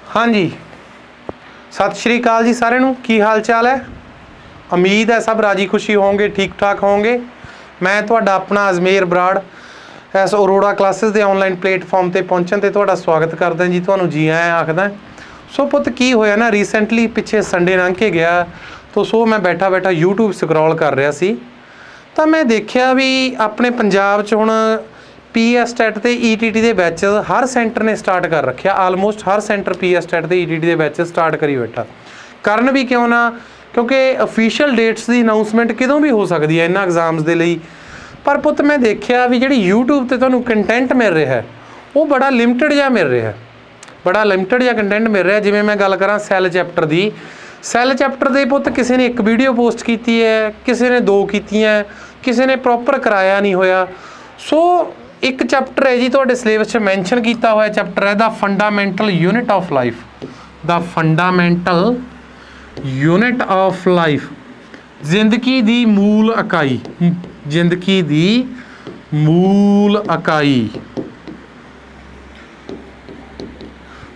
हाँ जी, सत श्री अकाल जी सारे नूं, की हाल चाल है। उम्मीद है सब राजी खुशी होंगे, ठीक ठाक होंगे। मैं तुहाडा अपना अजमेर बराड़ इस अरोड़ा क्लासिस के ऑनलाइन प्लेटफॉर्म पर पहुँचने ते तुहाडा स्वागत करदा जी, तुहानूं जी आया आखदा। सो पुत की होया ना, रीसेंटली पिछे संडे लंघ के गया तो सो मैं बैठा बैठा यूट्यूब स्क्रॉल कर रहा सी तो मैं देखा भी अपने पंजाब च हुण PS टैट ते ETT के बैच हर सेंटर ने स्टार्ट कर रखे। आलमोस्ट हर सेंटर PS टैट ते ETT के बैच स्टार्ट करी बैठा। कारण भी क्यों ना, क्योंकि ऑफिशियल डेट्स की अनाउंसमेंट कितों भी हो सकती है इन्हां एग्जाम्स के लिए। पर पुत मैं देखा भी जी यूट्यूब ते तुहानूं कंटेंट मिल रहा है वो बड़ा लिमिटेड जिहा मिल रहा है, बड़ा लिमिटेड जिहा कंटेंट मिल रहा है। जिवें मैं गल करां सैल चैप्टर की, सैल चैप्टर के पुत किसी ने एक वीडियो पोस्ट की है, किसी ने 2 कीतियां, किसी ने प्रॉपर कराया नहीं होया। सो एक चैप्टर है जी तुहाडे सिलेबस मैंशन किया हुआ चैप्टर है the fundamental unit of life. The fundamental unit of life, जिंदगी दी मूल इकाई, जिंदगी दी मूल इकाई।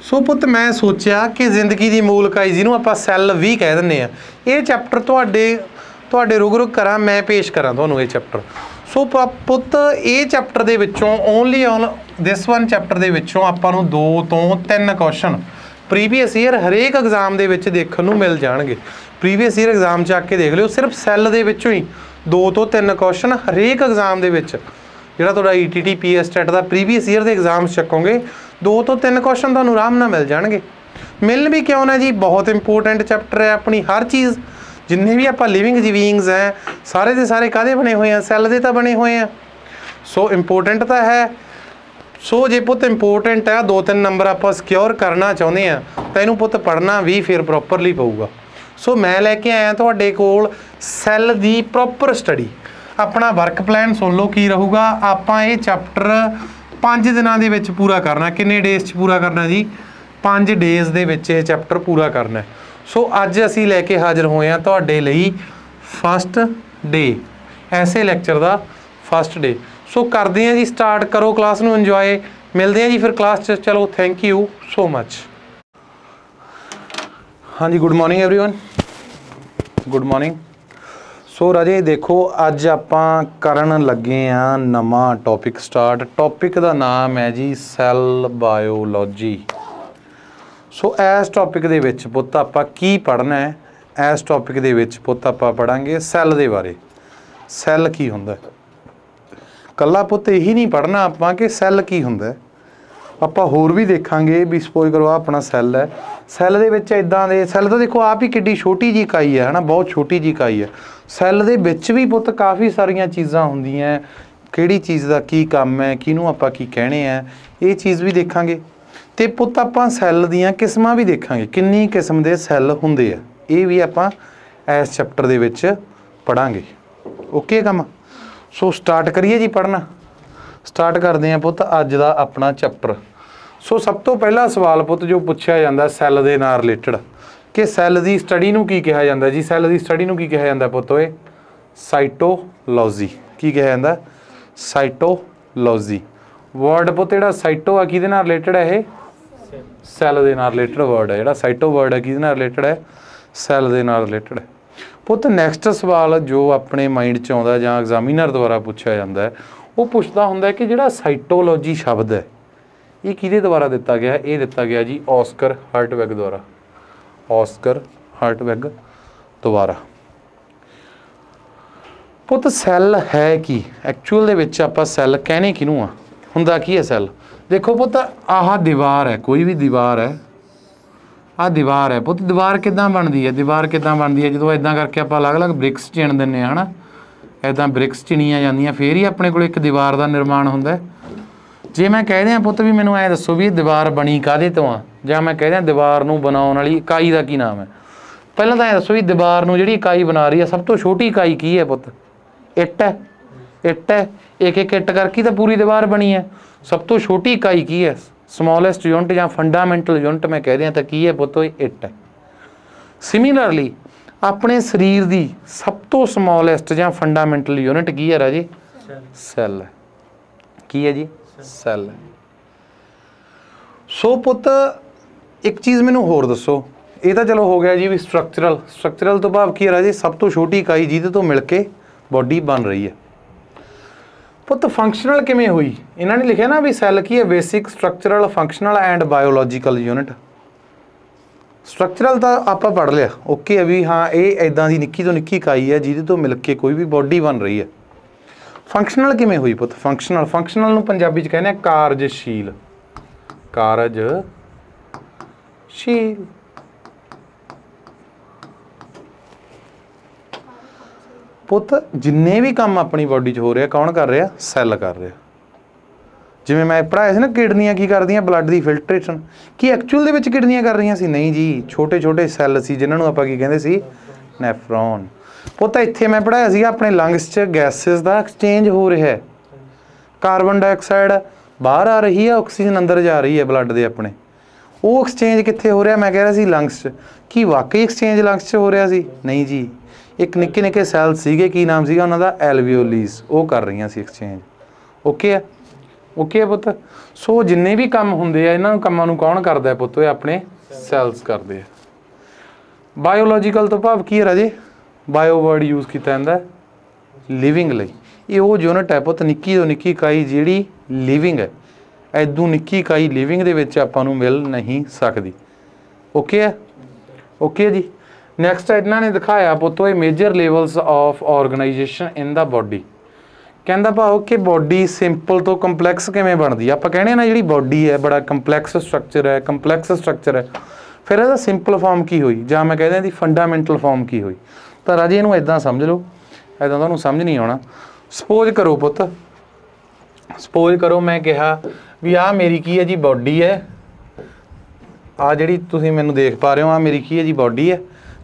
सो पुत मैं सोचा कि जिंदगी की मूल इकाई जिन्हों आप सैल भी कह दें, ये चैप्टर तुहाडे रुग करा मैं पेश करा तुहानूं ये चैप्टर। सो पुत ये चैप्टर दे विचों only on this one chapter दे विचों आपां नूं 2 तो 3 क्वेश्चन प्रीवियस ईयर हरेक एग्जाम दे विच देखण नूं मिल जाणगे। प्रीवियस ईयर एग्जाम च आके देख लिओ, सिर्फ सैल दे विचों ही 2 तो 3 क्वेश्चन हरेक एग्जाम दे विच जिहड़ा तुहाडा ETT PS टैट दा प्रीवियस ईयर दे एग्जाम चकोगे 2 तो 3 क्वेश्चन तुहानूं आराम नाल मिल जाणगे। मिल भी क्यों ना जी, बहुत इंपोर्टेंट चैप्टर है। अपनी हर चीज़ जिन्ने भी आप लिविंग बीइंग्स हैं सारे के सारे काहदे बने हुए हैं, सैल दे तां बने हुए हैं। सो इंपोर्टेंट तो है। सो जे पुत इंपोर्टेंट है 2-3 नंबर आप सिक्योर करना चाहते हैं तो इनू पुत पढ़ना भी फिर प्रॉपरली पऊगा। सो मैं लैके आया तुहाडे कोल सैल दी प्रॉपर स्टडी। अपना वर्क प्लान सुन लो की रहूगा। आपां ये चैप्टर 5 दिनों के विच पूरा करना। किन्ने डेज़ च पूरा करना जी? 5 डेज़ दे विच ये चैप्टर पूरा करना है। सो अज असी लैके हाज़र होए हैं तुहाडे लई फस्ट डे, ऐसे लैक्चर का फस्ट डे। सो करते हैं जी स्टार्ट, करो क्लास नूं इंजॉय। मिलते हैं जी फिर क्लास च। चलो थैंक यू सो मच। हाँ जी, good morning everyone, good morning. So राजे देखो अज आपां करन लगे हाँ नवां टॉपिक स्टार्ट। टॉपिक का नाम है जी सैल बायोलॉजी। सो इस टॉपिक दे विच पुत्त आपां की पढ़ना है? इस टॉपिक दे विच पुत्त आपां पढ़ांगे सैल दे बारे। सैल की हुंदा है, कल्ला पुत्त यही नहीं पढ़ना आपां कि सैल की हुंदा है, आपां होर भी देखांगे। भी सपोज करो अपना सैल है, सैल दे विच इदां दे सैल तो देखो आप ही किड्डी छोटी जी इकाई है ना, बहुत छोटी जी इकाई है। सैल दे विच भी पुत्त काफ़ी सारियां चीज़ां हुंदियां, किहड़ी चीज़ का की काम है, किहनूं आपां की कहने हैं, ये चीज़ भी देखांगे। तो पुत्त आपां सैल दीयां किस्मां भी देखांगे, किन्नी किस्म के सैल हुंदे आ, ये भी आपां इस चैप्टर दे विच पढ़ांगे। ओके काम। सो स्टार्ट करिए जी पढ़ना। स्टार्ट करते हैं पुत्त अज दा अपना चैप्टर। सो सब तो पहला सवाल पुत्त जो पूछा जाता सैल दे नाल रिलेटिड कि सैल की स्टडी नूं की कहा जाता जी? सैल की स्टडी नूं की कहा जाता पुत्त? ओए साइटोलॉजी। की कहा जाता? साइटोलॉजी। वर्ड पुत्त जिहड़ा साइटो है किहदे नाल रिलेटिड है? ये सैल दे नाल रिलेटिड वर्ड है। जिहड़ा साइटो वर्ड है किहदे नाल रिलेटिड है? सैल दे नाल रिलेटिड है। पुत्त नैक्सट सवाल जो अपने माइंड च आउंदा जां एग्जामिनर द्वारा पूछा जाता है वो पुछदा हुंदा है कि जिहड़ा साइटोलॉजी शब्द है ये किहदे द्वारा दिता गया? ये दिता गया जी ऑस्कर हर्टवैग द्वारा। ऑस्कर हर्टवैग द्वारा। पुत्त सैल है कि एक्चुअल दे विच आपां सैल कहने किनूं आ? हुंदा की है सैल? देखो पुत्त आह दीवार है, कोई भी दीवार है, आ दीवार है पुत्त। दीवार किद्दां बनदी है? दीवार किद्दां बनदी है? जदों इदां करके आपां अलग अलग ब्रिक्स चिण दिंदे है ना, इदां ब्रिक्स चिणीਆਂ ਜਾਂਦੀਆਂ फिर ही अपने कोल एक दीवार का निर्माण हुंदा है। जे मैं कह दियां पुत्त भी मैनूं ऐ दसो भी दीवार बनी काहदे तो आ, जां मैं कह दियां दीवार नूं बनाउण वाली इकाई का की नाम है? पहलां तां ऐ दसो भी दीवार नूं जिहड़ी इकाई बना रही है सब तो छोटी इकाई की है पुत्त? इट है। इट है, एक एक इट करके तो पूरी दीवार बनी है। सब तो छोटी इकाई की है? समॉलेस्ट यूनिट या फंडामेंटल यूनिट मैं कह दियां तो की है पुत्त? इट है। सिमिलरली अपने शरीर की सब तो समॉलेस्ट या फंडामेंटल यूनिट की है राजी? सैल है। की है जी? सैल है। सो पुत्त एक चीज़ मैनू होर दसो, ये तो चलो हो गया जी भी स्ट्रक्चरल तो भाव की है राजे सब तो छोटी इकाई जिहदे तो मिल के बॉडी बन रही है। पुत फंक्शनल किवें हुई, इन्होंने लिखा ना भी सैल की है basic structural functional and biological unit. Structural तो आप पढ़ लिया ओके है भी हाँ ये इदां दी निक्की तो निक्की इकाई है जिहदे तो मिल के कोई भी बॉडी बन रही है। फंक्शनल किवें हुई पुत, फंक्शनल नूं पंजाबी च कहने आ कार्यशील, शील। पुत जिन्ने भी काम अपनी बॉडी च हो रहे कौन कर रहा, सैल कर रहा। जिवें मैं पढ़ाया ना किडनियां की करदियां ब्लड की फिल्ट्रेशन, कि एक्चुअल दे विच किडनियां कर रही सी, नहीं जी छोटे छोटे सैल सी जिन्होंने आपां की कहंदे सी नैफ्रॉन। पुत इत्थे मैं पढ़ाया सी अपने लंग्स च गैसेस का एक्सचेंज हो रहा है, कार्बन डाइऑक्साइड बाहर आ रही है, ऑक्सीजन अंदर जा रही है ब्लड के अपने, वो एक्सचेंज कित्थे हो रहा, मैं कह रहा सी लंग्स च। कि वाकई एक्सचेंज लंग्स च हो रहा सी, नहीं जी एक निक्के निक्के सैल सीगे, की नाम सीगा उन्हां दा, एल्वियोलीज, वो कर रही सी एक्सचेंज। ओके है, ओके है पुत। सो जिन्ने भी काम होंदे आ इन्हां कामां नूं कौन करदा है पुत, अपने सैल्स करदे आ। बायोलॉजिकल तो भाव की है राजे, बायो वर्ड यूज़ किया जाता है लिविंग लई, ये वो यूनिट है पुत निक्की तो निक्की इकाई जिहड़ी लिविंग है, ऐदों निक्की इकाई लिविंग दे विच आपां नूं मिल नहीं सकती। ओके है, ओके जी। नैक्सट इन्होंने दिखाया पुत major levels of organization in the body. कहता भाव कि बॉडी सिंपल तो कंपलैक्स किवें बनती है, आप कहने ना जी बॉडी है बड़ा कंपलैक्स स्ट्रक्चर है, फिर इसका सिंपल फॉर्म की हुई, जां मैं कहते हैं फंडामेंटल फॉर्म की हुई। तो राजे इनू इदां समझ लो, इदां तुहानूं समझ नहीं आना। सपोज करो पुत, सपोज करो मैं कहा भी आ मेरी की है जी बॉडी है, आ जिहड़ी तुसीं मैनूं देख पा रहे हो आ मेरी की है जी बॉडी है,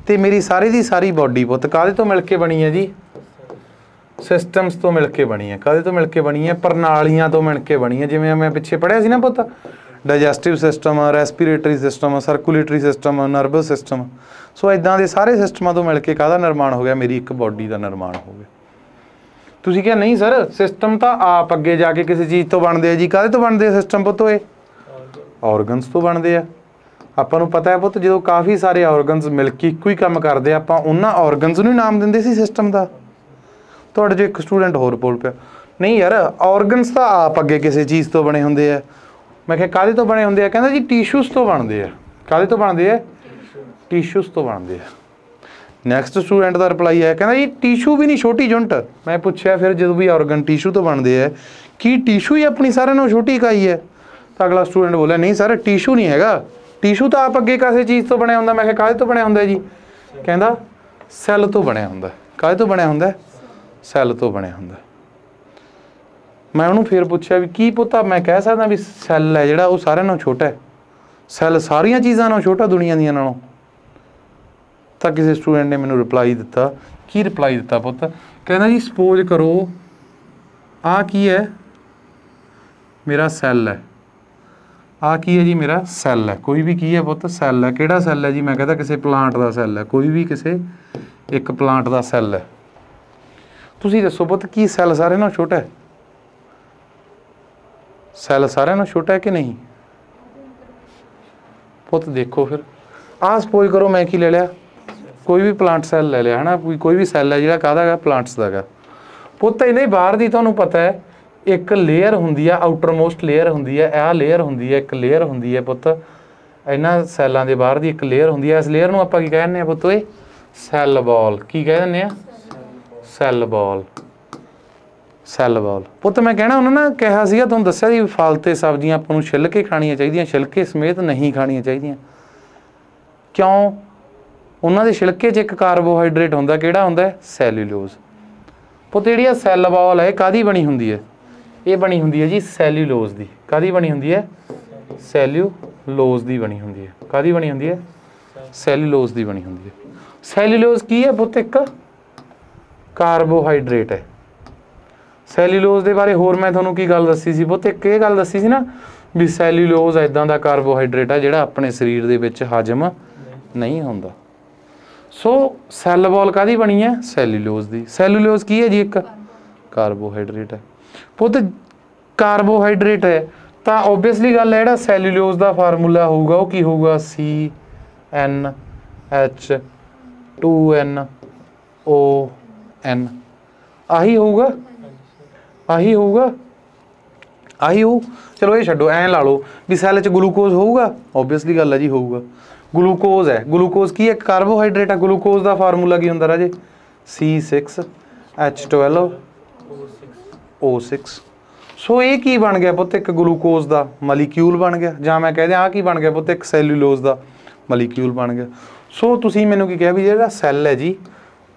तो मेरी सारी दी सारी बॉडी पुत काहदे तो मिल के बनी है जी, सिस्टम्स तो मिल के बनी है। काहदे तो मिल के बनी है, प्रणालियां तो मिल के बनी है। जिवें मैं पिछे पढ़िया सी ना पुत, digestive system, respiratory system, circulatory system, nervous system, so इदां दे सारे सिस्टमां तो मिल के काहदा निर्माण हो गया, मेरी एक बॉडी का निर्माण हो गया। तुसीं क्या नहीं सर सिस्टम तो आप अगे जाके किसी चीज़ तो बनते हैं जी, काहदे तो बनते सिस्टम पुत, ये ऑर्गनस तो बनते हैं। आपां नूं पता है पुत जो काफ़ी सारे ऑर्गनस मिल के एक ही काम करते, आपां उन्हां ऑर्गनस नूं नाम दिंदे सी सिस्टम का। तुहाडे जो एक स्टूडेंट होर बोल पिया, नहीं यार ऑर्गनस तो आप अगे किसी चीज़ तो बने होंदे आ। मैं कहा काहदे तो बने होंदे आ, कहंदा जी टिशूज़ तो बनते हैं। काहदे तो बनते हैं, टिशूज़ तो बनते हैं। नैक्सट स्टूडेंट का रिप्लाई है, कहना जी टिशू भी नहीं छोटी यूनिट। मैं पूछा फिर जो भी ऑर्गन टिशू तो बनते हैं, कि टिशू ही अपनी सारे नालों छोटी इकाई है? तो अगला स्टूडेंट बोला नहीं सर टिशू नहीं हैगा, टिशू तो आप अगे किसी चीज़ तो बनया होंदा। मैं कहा काहदे तो बनया होंदा जी? कहंदा सैल तो बनया होंदा। काहदे तो बनया होंदा? सैल तो बनया होंदा। मैं उन्होंने फिर पूछा भी की पुत्ता, मैं कह सकदा भी सैल है जिहड़ा वो सारिਆਂ नालों छोटा है, सैल सारियां चीज़ां नालों छोटा दुनिया दियां नालों? तो किसी स्टूडेंट ने मैनूं रिप्लाई दिता, की रिप्लाई दिता पुत्त, कहना जी सपोज करो आ की है मेरा सैल है, आ की है जी मेरा सैल है, कोई भी की है पुत्त सैल है। किहड़ा सैल है जी? मैं कहता किसी प्लांट का सैल है, कोई भी किसी एक प्लांट का सैल है। तुसीं दसो पुत्त की सैल सारे नालों छोटा है? सैल सारे नालों छोटा है कि नहीं? पुत्त देखो फिर आ सपोज करो मैं की ले लिया, कोई भी प्लांट सैल ले लिया है ना, कोई भी सैल है जिहड़ा काहदा है प्लांट्स का है। पुत्त इहदे बाहर दी तुहानूं पता है एक लेयर हुंदी है, आउटरमोस्ट लेयर हुंदी है, आ लेयर हुंदी है, एक लेयर हुंदी है पुत्त इन्हां सैलां दे बाहर दी एक लेयर हुंदी है। इस लेयर नूं आपां की कह दिंदे आ पुत्त ओए सैल बॉल। की कह दिंदे आ? Cell wall. सैल बॉल पुत्त मैं कहना उन्होंने ना कहा सीगा तुहानूं दस्सिया सी फालतू सब्जियां आपां नूं छिल के खाणियां चाहीदियां, छिलके समेत नहीं खाणियां चाहीदियां। क्यों? उन्हां दे छिलके 'च एक कार्बोहाइड्रेट हुंदा, किहड़ा हुंदा? सैल्यूलोज। पुत्त जिहड़ी सैल बॉल है काहदी बनी हुंदी है? ये बनी हुंदी है जी सैल्यूलोज दी। काहदी बनी हुंदी है? सैल्यूलोज दी बनी हुंदी है। काहदी बनी हुंदी है? सैल्यूलोज दी बनी हुंदी है। सैल्यूलोज की है पुत्त? एक कार्बोहाइड्रेट है। सैल्यूलोज के बारे होर मैं तुहानूं की गल दस्सी सी पुत्त, एक ये गल दस्सी सी ना भी सैल्यूलोज इदां दा कार्बोहाइड्रेट है जिहड़ा अपने शरीर दे विच हजम नहीं हुंदा। सो सैल बॉल काहदी बनी है? सैल्यूलोज दी। सैल्यूलोज की है जी? एक कार्बोहाइड्रेट है पुत्त। कार्बोहाइड्रेट है ਤਾਂ ਓਬਵੀਅਸਲੀ ਗੱਲ ਹੈ, ਜਿਹੜਾ ਸੈਲੂਲੋਜ਼ ਦਾ ਫਾਰਮੂਲਾ ਹੋਊਗਾ ਉਹ ਕੀ ਹੋਊਗਾ, CnH2nOn, ਆਹੀ ਹੋਊਗਾ, ਆਹੀ ਹੋਊਗਾ, ਆਹੀ ਹੋਊ। ਚਲੋ ਇਹ ਛੱਡੋ, ਐਂ ਲਾ ਲਓ ਵੀ ਸੈੱਲ 'ਚ ਗਲੂਕੋਜ਼ ਹੋਊਗਾ, ਓਬਵੀਅਸਲੀ ਗੱਲ ਹੈ ਜੀ ਹੋਊਗਾ। ਗਲੂਕੋਜ਼ ਹੈ, ਗਲੂਕੋਜ਼ ਕੀ ਹੈ, ਕਾਰਬੋਹਾਈਡਰੇਟ ਹੈ। ਗਲੂਕੋਜ਼ ਦਾ ਫਾਰਮੂਲਾ ਕੀ ਹੁੰਦਾ ਰਾਜੇ, C6H12O6। ਸੋ ਇਹ ਕੀ ਬਣ ਗਿਆ ਪੁੱਤ, ਇੱਕ ਗਲੂਕੋਜ਼ ਦਾ ਮਲੀਕਿਊਲ ਬਣ ਗਿਆ, ਜਾਂ ਮੈਂ ਕਹਿ ਦਿਆਂ ਆਹ ਕੀ ਬਣ ਗਿਆ ਪੁੱਤ, ਇੱਕ ਸੈਲੂਲੋਜ਼ ਦਾ ਮਲੀਕਿਊਲ ਬਣ ਗਿਆ। ਸੋ ਤੁਸੀਂ ਮੈਨੂੰ ਕੀ ਕਿਹਾ ਵੀ ਜਿਹੜਾ ਸੈੱਲ ਹੈ ਜੀ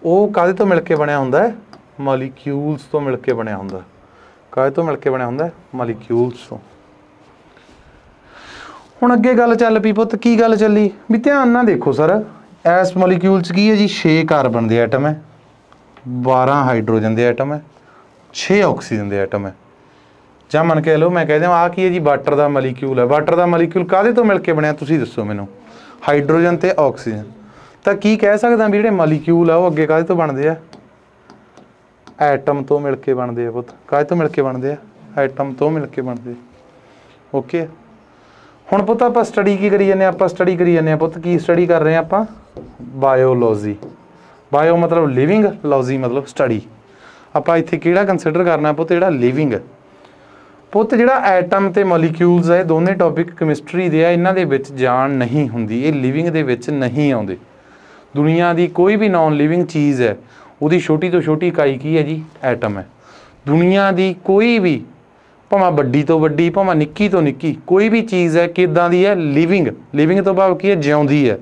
ਉਹ ਕਾਹਦੇ ਤੋਂ ਮਿਲ ਕੇ ਬਣਿਆ ਹੁੰਦਾ ਹੈ, ਮਲੀਕਿਊਲਸ ਤੋਂ ਮਿਲ ਕੇ ਬਣਿਆ ਹੁੰਦਾ। ਕਾਹਦੇ ਤੋਂ ਮਿਲ ਕੇ ਬਣਿਆ ਹੁੰਦਾ, ਮਲੀਕਿਊਲਸ ਤੋਂ। ਹੁਣ ਅੱਗੇ ਗੱਲ ਚੱਲ ਪਈ ਪੁੱਤ, ਕੀ ਗੱਲ ਚੱਲੀ ਵੀ ਧਿਆਨ ਨਾਲ ਦੇਖੋ ਸਰ, ਇਸ ਮੋਲੀਕਿਊਲ 'ਚ ਕੀ ਹੈ ਜੀ, 6 ਕਾਰਬਨ ਦੇ ਐਟਮ ਹੈ, 12 ਹਾਈਡਰੋਜਨ ਦੇ ਐਟਮ ਹੈ, 6 ਆਕਸੀਜਨ ਦੇ ਐਟਮ ਹੈ। ਜਾਂ ਮੰਨ ਕੇ ਲਓ ਮੈਂ ਕਹਿ ਦਿਆਂ ਆਹ ਕੀ ਹੈ ਜੀ, ਵਾਟਰ ਦਾ ਮੋਲੀਕਿਊਲ ਹੈ। ਵਾਟਰ ਦਾ ਮੋਲੀਕਿਊਲ ਕਾਹਦੇ ਤੋਂ ਮਿਲ ਕੇ ਬਣਿਆ, ਤੁਸੀਂ ਦੱਸੋ ਮੈਨੂੰ, ਹਾਈਡਰੋਜਨ ਤੇ ਆਕਸੀਜਨ। ਤਾਂ ਕੀ ਕਹਿ ਸਕਦਾ ਵੀ ਜਿਹੜੇ ਮੋਲੀਕਿਊਲ ਆ ਉਹ ਅੱਗੇ ਕਾਹਦੇ ਤੋਂ ਬਣਦੇ ਆ, ਐਟਮ ਤੋਂ ਮਿਲ ਕੇ ਬਣਦੇ ਆ ਪੁੱਤ। ਕਾਹਦੇ ਤੋਂ ਮਿਲ ਕੇ ਬਣਦੇ ਆ, ਐਟਮ ਤੋਂ ਮਿਲ ਕੇ ਬਣਦੇ। ਓਕੇ, ਹੁਣ ਪੁੱਤ ਆਪਾਂ ਸਟੱਡੀ ਕੀ ਕਰੀ ਜਾਂਦੇ, ਆਪਾਂ ਸਟੱਡੀ ਕਰੀ ਜਾਂਦੇ ਹਾਂ ਪੁੱਤ, ਕੀ ਸਟੱਡੀ ਕਰ ਰਹੇ ਹਾਂ ਆਪਾਂ, ਬਾਇਓਲੋਜੀ। ਬਾਇਓ ਮਤਲਬ ਲਿਵਿੰਗ, ਲੌਜੀ ਮਤਲਬ ਸਟੱਡੀ। ਆਪਾਂ ਇੱਥੇ ਕਿਹੜਾ ਕੰਸੀਡਰ ਕਰਨਾ ਪੁੱਤ, ਜਿਹੜਾ ਲਿਵਿੰਗ ਪੁੱਤ। ਜਿਹੜਾ ਐਟਮ ਤੇ ਮੋਲੀਕਿਊਲਸ ਹੈ, ਦੋਨੇ ਟੌਪਿਕ ਕੈਮਿਸਟਰੀ ਦੇ ਆ, ਇਹਨਾਂ ਦੇ ਵਿੱਚ ਜਾਣ ਨਹੀਂ ਹੁੰਦੀ, ਇਹ ਲਿਵਿੰਗ ਦੇ ਵਿੱਚ ਨਹੀਂ ਆਉਂਦੇ। ਦੁਨੀਆ ਦੀ ਕੋਈ ਵੀ ਨੌਨ ਲਿਵਿੰਗ ਚੀਜ਼ ਹੈ, ਉਹਦੀ ਛੋਟੀ ਤੋਂ ਛੋਟੀ ਇਕਾਈ ਕੀ ਹੈ ਜੀ, ਐਟਮ ਹੈ। ਦੁਨੀਆ ਦੀ ਕੋਈ ਵੀ, ਭਾਵੇਂ ਵੱਡੀ ਤੋਂ ਵੱਡੀ, ਭਾਵੇਂ ਨਿੱਕੀ ਤੋਂ ਨਿੱਕੀ ਕੋਈ ਵੀ ਚੀਜ਼ ਹੈ, ਕਿੱਦਾਂ ਦੀ ਹੈ, ਲਿਵਿੰਗ। ਲਿਵਿੰਗ ਤੋਂ ਭਾਵ ਕੀ ਹੈ, ਜਿਉਂਦੀ ਹੈ।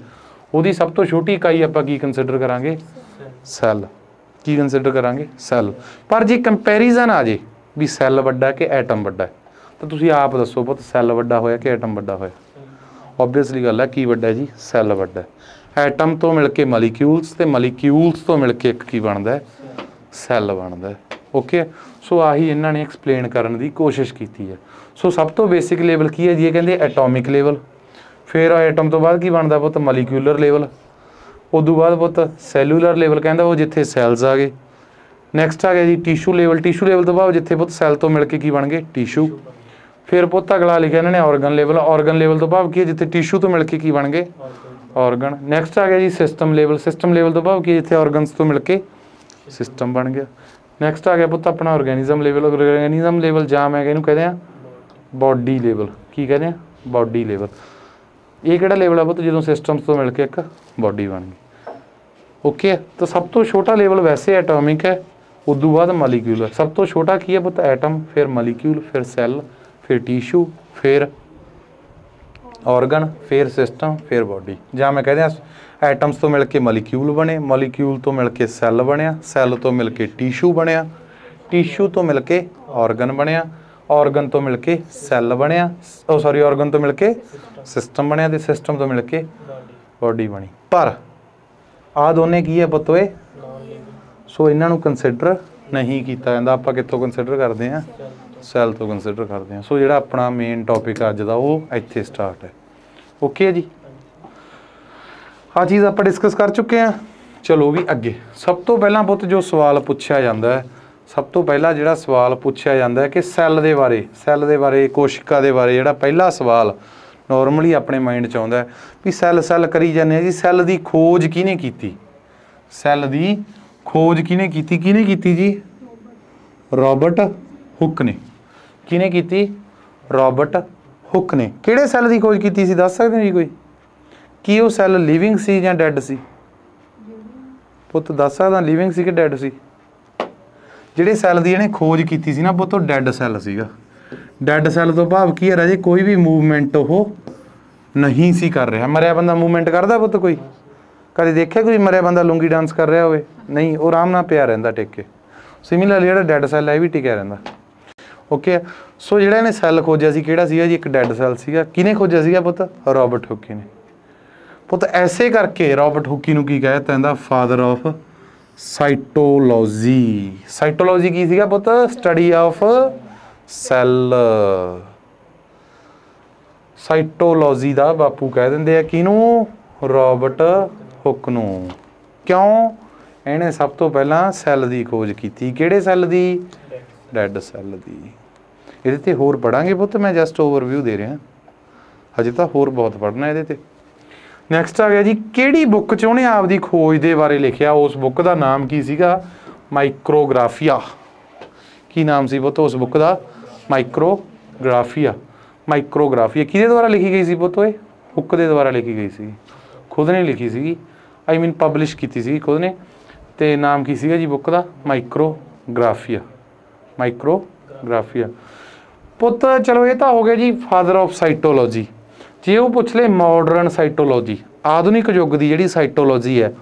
ਉਹਦੀ ਸਭ ਤੋਂ ਛੋਟੀ ਇਕਾਈ ਆਪਾਂ ਕੀ ਕੰਸੀਡਰ ਕਰਾਂਗੇ, ਸੈੱਲ। ਕੀ ਕੰਸੀਡਰ ਕਰਾਂਗੇ, ਸੈੱਲ। ਪਰ ਜੇ ਕੰਪੈਰੀਜ਼ਨ ਆ ਜੇ ਵੀ ਸੈੱਲ ਵੱਡਾ ਕਿ ਐਟਮ ਵੱਡਾ, ਤਾਂ ਤੁਸੀਂ ਆਪ ਦੱਸੋ ਪੁੱਤ, ਸੈੱਲ ਵੱਡਾ ਹੋਇਆ ਕਿ ਐਟਮ ਵੱਡਾ ਹੋਇਆ। ਓਬਵੀਅਸਲੀ ਗੱਲ ਹੈ, ਕੀ ਵੱਡਾ ਜੀ, ਸੈੱਲ ਵੱਡਾ। ਐਟਮ ਤੋਂ ਮਿਲ ਕੇ ਮੋਲੀਕਿਊਲਸ, ਤੇ ਮੋਲੀਕਿਊਲਸ ਤੋਂ ਮਿਲ ਕੇ ਇੱਕ ਕੀ ਬਣਦਾ, ਸੈੱਲ ਬਣਦਾ। ਓਕੇ, ਸੋ ਆਹੀ ਇਹਨਾਂ ਨੇ ਐਕਸਪਲੇਨ ਕਰਨ ਦੀ ਕੋਸ਼ਿਸ਼ ਕੀਤੀ ਹੈ। ਸੋ ਸਭ ਤੋਂ ਬੇਸਿਕ ਲੈਵਲ ਕੀ ਹੈ ਜੀ, ਇਹ ਕਹਿੰਦੇ ਐਟੋਮਿਕ ਲੈਵਲ। ਫਿਰ ਐਟਮ ਤੋਂ ਬਾਅਦ ਕੀ ਬਣਦਾ ਪੁੱਤ, ਮੋਲੀਕਿਊਲਰ ਲੈਵਲ। ਉਦੋਂ ਬਾਅਦ ਪੁੱਤ ਸੈਲੂਲਰ ਲੈਵਲ ਕਹਿੰਦਾ ਉਹ ਜਿੱਥੇ ਸੈਲਸ ਆ ਗਏ। ਨੈਕਸਟ ਆ ਗਿਆ ਜੀ ਟਿਸ਼ੂ ਲੈਵਲ। ਟਿਸ਼ੂ ਲੈਵਲ ਤੋਂ ਬਾਅਦ ਜਿੱਥੇ ਪੁੱਤ ਸੈੱਲ ਤੋਂ ਮਿਲ ਕੇ ਕੀ ਬਣ ਗਏ, ਟਿਸ਼ੂ। ਫਿਰ ਪੁੱਤ ਅਗਲਾ ਲਿਖਿਆ ਇਹਨਾਂ ਨੇ ਆਰਗਨ ਲੈਵਲ। ਆਰਗਨ ਲੈਵਲ ਤੋਂ ਭਾਵ ਕੀ ਹੈ, ਜਿੱਥੇ ਟਿਸ਼ੂ ਤੋਂ ਮਿਲ ਕੇ ਕੀ ਬਣ ਗਏ, ਆਰਗਨ। ਨੈਕਸਟ ਆ ਗਿਆ ਜੀ ਸਿਸਟਮ ਲੈਵਲ। ਸਿਸਟਮ ਲੈਵਲ ਤੋਂ ਭਾਵ ਕੀ, ਜਿੱਥੇ ਆਰਗਨਸ ਤੋਂ ਮਿਲ ਕੇ ਸਿਸਟਮ ਬਣ ਗਿਆ। ਨੈਕਸਟ ਆ ਗਿਆ ਪੁੱਤ ਆਪਣਾ ਆਰਗੈਨਿਜ਼ਮ ਲੈਵਲ। ਆਰਗੈਨਿਜ਼ਮ ਲੈਵਲ ਜਾਂ ਮੈਂ ਇਹਨੂੰ ਕਹਿੰਦੇ ਆ ਬਾਡੀ ਲੈਵਲ। ਕੀ ਕਹਿੰਦੇ ਆ, ਬਾਡੀ ਲੈਵਲ। ਇਹ ਕਿਹੜਾ ਲੈਵਲ ਆ ਪੁੱਤ, ਜਦੋਂ ਸਿਸਟਮਸ ਤੋਂ ਮਿਲ ਕੇ ਇੱਕ ਬਾਡੀ ਬਣ ਗਈ। ਓਕੇ, ਤਾਂ ਸਭ ਤੋਂ ਛੋਟਾ ਲੈਵਲ ਵੈਸੇ ਐਟੋਮਿਕ ਹੈ, ਉਦੋਂ ਬਾਅਦ ਮੋਲੀਕਿਊਲਰ। ਸਭ ਤੋਂ ਛੋਟਾ ਕੀ ਹੈ ਪੁੱਤ, ਐਟਮ, ਫਿਰ ਮੋਲੀਕਿਊਲ, ਫਿਰ ਸੈੱਲ, ਫਿਰ ਟਿਸ਼ੂ, ਫਿਰ ਆਰਗਨ, ਫਿਰ ਸਿਸਟਮ, ਫਿਰ ਬਾਡੀ। ਜਾਂ ਮੈਂ ਕਹਿੰਦੇ ਆ ਐਟਮਸ ਤੋਂ ਮਿਲ ਕੇ ਮੋਲੀਕਿਊਲ ਬਣੇ, ਮੋਲੀਕਿਊਲ ਤੋਂ ਮਿਲ ਕੇ ਸੈੱਲ ਬਣਿਆ, ਸੈੱਲ ਤੋਂ ਮਿਲ ਕੇ ਟਿਸ਼ੂ ਬਣਿਆ, ਟਿਸ਼ੂ ਤੋਂ ਮਿਲ ਕੇ ਆਰਗਨ ਬਣਿਆ, ਆਰਗਨ ਤੋਂ ਮਿਲ ਕੇ ਸੈੱਲ ਬਣਿਆ, ਆਰਗਨ ਤੋਂ ਮਿਲ ਕੇ ਸਿਸਟਮ ਬਣਿਆ, ਤੇ ਸਿਸਟਮ ਤੋਂ ਮਿਲ ਕੇ ਬਾਡੀ ਬਣੀ। ਪਰ ਆਹ ਦੋਨੇ ਕੀ ਹੈ ਪੁੱਤ ਓਏ, ਸੋ ਇਹਨਾਂ ਨੂੰ ਕੰਸੀਡਰ ਨਹੀਂ ਕੀਤਾ ਜਾਂਦਾ। ਆਪਾਂ ਕਿੱਥੋਂ ਕੰਸੀਡਰ ਕਰਦੇ ਹਾਂ, ਸੈੱਲ ਤੋਂ ਕੰਸੀਡਰ ਕਰਦੇ ਹਾਂ। ਸੋ ਜਿਹੜਾ ਆਪਣਾ ਮੇਨ ਟੌਪਿਕ ਅੱਜ ਦਾ ਉਹ ਇੱਥੇ ਸਟਾਰਟ ਹੈ। ਓਕੇ ਜੀ, ਆਹ ਚੀਜ਼ ਆਪਾਂ ਡਿਸਕਸ ਕਰ ਚੁੱਕੇ ਹਾਂ। ਚਲੋ ਵੀ ਅੱਗੇ, ਸਭ ਤੋਂ ਪਹਿਲਾਂ ਪੁੱਤ ਜੋ ਸਵਾਲ ਪੁੱਛਿਆ ਜਾਂਦਾ ਹੈ, ਸਭ ਤੋਂ ਪਹਿਲਾਂ ਜਿਹੜਾ ਸਵਾਲ ਪੁੱਛਿਆ ਜਾਂਦਾ ਹੈ ਕਿ ਸੈੱਲ ਦੇ ਬਾਰੇ, ਕੋਸ਼ਿਕਾ ਦੇ ਬਾਰੇ, ਜਿਹੜਾ ਪਹਿਲਾ ਸਵਾਲ ਨੋਰਮਲੀ ਆਪਣੇ ਮਾਈਂਡ 'ਚ ਆਉਂਦਾ ਵੀ ਸੈੱਲ ਕਰੀ ਜਾਂਦੇ ਆ ਜੀ, ਸੈੱਲ ਦੀ ਖੋਜ ਕਿਹਨੇ ਕੀਤੀ? ਸੈੱਲ ਦੀ ਖੋਜ ਕਿਹਨੇ ਕੀਤੀ ਜੀ? ਰੌਬਰਟ ਹੁੱਕ ਨੇ। ਕਿਹਨੇ ਕੀਤੀ? ਰੌਬਰਟ ਹੁੱਕ ਨੇ। ਕਿਹੜੇ ਸੈੱਲ ਦੀ ਖੋਜ ਕੀਤੀ ਸੀ, ਦੱਸ ਸਕਦੇ ਹੋ ਜੀ ਕੋਈ? ਕੀ ਉਹ ਸੈੱਲ ਲਿਵਿੰਗ ਸੀ ਜਾਂ ਡੈਡ ਸੀ? ਪੁੱਤ ਦੱਸ ਸਕਦਾ ਲਿਵਿੰਗ ਸੀ ਕਿ ਡੈਡ ਸੀ? ਜਿਹੜੇ ਸੈੱਲ ਦੀ ਇਹਨੇ ਖੋਜ ਕੀਤੀ ਸੀ ਨਾ ਪੁੱਤ, ਉਹ ਡੈਡ ਸੈੱਲ ਸੀਗਾ। ਡੈਡ ਸੈੱਲ ਤੋਂ ਭਾਵ ਕੀ ਹੈ ਰਾਜੇ, ਕੋਈ ਵੀ ਮੂਵਮੈਂਟ ਉਹ ਨਹੀਂ ਸੀ ਕਰ ਰਿਹਾ। ਮਰਿਆ ਬੰਦਾ ਮੂਵਮੈਂਟ ਕਰਦਾ ਪੁੱਤ? ਕੋਈ ਕਦੇ ਦੇਖਿਆ ਕੋਈ ਮਰਿਆ ਬੰਦਾ ਲੂੰਗੀ ਡਾਂਸ ਕਰ ਰਿਹਾ ਹੋਵੇ? ਨਹੀਂ, ਉਹ ਆਰਾਮ ਨਾਲ ਪਿਆ ਰਹਿੰਦਾ ਟਿਕ ਕੇ। ਸਿਮਿਲਰਲੀ ਜਿਹੜਾ ਡੈਡ ਸੈੱਲ ਹੈ ਇਹ ਵੀ ਟਿਕਿਆ ਰਹਿੰਦਾ। ਓਕੇ, ਸੋ ਜਿਹੜਾ ਇਹਨੇ ਸੈੱਲ ਖੋਜਿਆ ਸੀ ਕਿਹੜਾ ਸੀਗਾ ਜੀ? ਇੱਕ ਡੈਡ ਸੈੱਲ ਸੀਗਾ। ਕਿਹਨੇ ਖੋਜਿਆ ਸੀਗਾ ਪੁੱਤ? ਰੌਬਰਟ ਹੁੱਕੀ ਨੇ। ਪੁੱਤ ਐਸੇ ਕਰਕੇ ਰੌਬਰਟ ਹੁੱਕੀ ਨੂੰ ਕੀ ਕਹਿ ਦਿੱਤਾ ਜਾਂਦਾ? Father of ਸਾਈਟੋਲੋਜੀ। ਸਾਈਟੋਲੋਜੀ ਕੀ ਸੀਗਾ ਪੁੱਤ? Study of cell. ਸਾਈਟੋਲੋਜੀ ਦਾ ਬਾਪੂ ਕਹਿ ਦਿੰਦੇ ਆ ਕਿਹਨੂੰ? ਰੌਬਰਟ ਹੁੱਕ ਨੂੰ। ਕਿਉਂ? ਇਹਨੇ ਸਭ ਤੋਂ ਪਹਿਲਾਂ ਸੈੱਲ ਦੀ ਖੋਜ ਕੀਤੀ। ਕਿਹੜੇ ਸੈੱਲ ਦੀ? ਡੈਡ ਸੈੱਲ ਦੀ। ਇਹਦੇ ਤੇ ਹੋਰ ਪੜਾਂਗੇ ਪੁੱਤ, मैं जस्ट ओवरव्यू दे रहा, हजे तो होर बहुत पढ़ना ਇਹਦੇ ਤੇ। ਨੈਕਸਟ ਆ ਗਿਆ ਜੀ, ਕਿਹੜੀ ਬੁੱਕ 'ਚ ਉਹਨੇ ਆਪਦੀ ਖੋਜ ਦੇ ਬਾਰੇ ਲਿਖਿਆ? ਉਸ ਬੁੱਕ ਦਾ ਨਾਮ ਕੀ ਸੀਗਾ? ਮਾਈਕਰੋਗ੍ਰਾਫੀਆ। ਕੀ ਨਾਮ ਸੀ ਪੁੱਤ ਉਸ ਬੁੱਕ ਦਾ? ਮਾਈਕਰੋਗ੍ਰਾਫੀਆ। ਮਾਈਕਰੋਗ੍ਰਾਫੀਆ ਕਿਹਦੇ ਦੁਆਰਾ ਲਿਖੀ ਗਈ ਸੀ ਪੁੱਤ? ਇਹ ਬੁੱਕ ਦੇ ਦੁਆਰਾ ਲਿਖੀ ਗਈ ਸੀ, ਖੁਦ ਨੇ ਲਿਖੀ ਸੀਗੀ, ਆਈ ਮੀਨ ਪਬਲਿਸ਼ ਕੀਤੀ ਸੀ ਖੁਦ ਨੇ। ਤੇ ਨਾਮ ਕੀ ਸੀਗਾ ਜੀ ਬੁੱਕ ਦਾ? ਮਾਈਕਰੋਗ੍ਰਾਫੀਆ। ਮਾਈਕਰੋਗ੍ਰਾਫੀਆ ਪੁੱਤ। ਚਲੋ ਇਹ ਤਾਂ ਹੋ ਗਿਆ ਜੀ ਫਾਦਰ ਆਫ ਸਾਈਟੋਲੋਜੀ। ਜੇ ਉਹ ਪੁੱਛ ਲੈ ਮਾਡਰਨ ਸਾਈਟੋਲੋਜੀ, ਆਧੁਨਿਕ ਯੁੱਗ ਦੀ ਜਿਹੜੀ ਸਾਈਟੋਲੋਜੀ ਹੈ,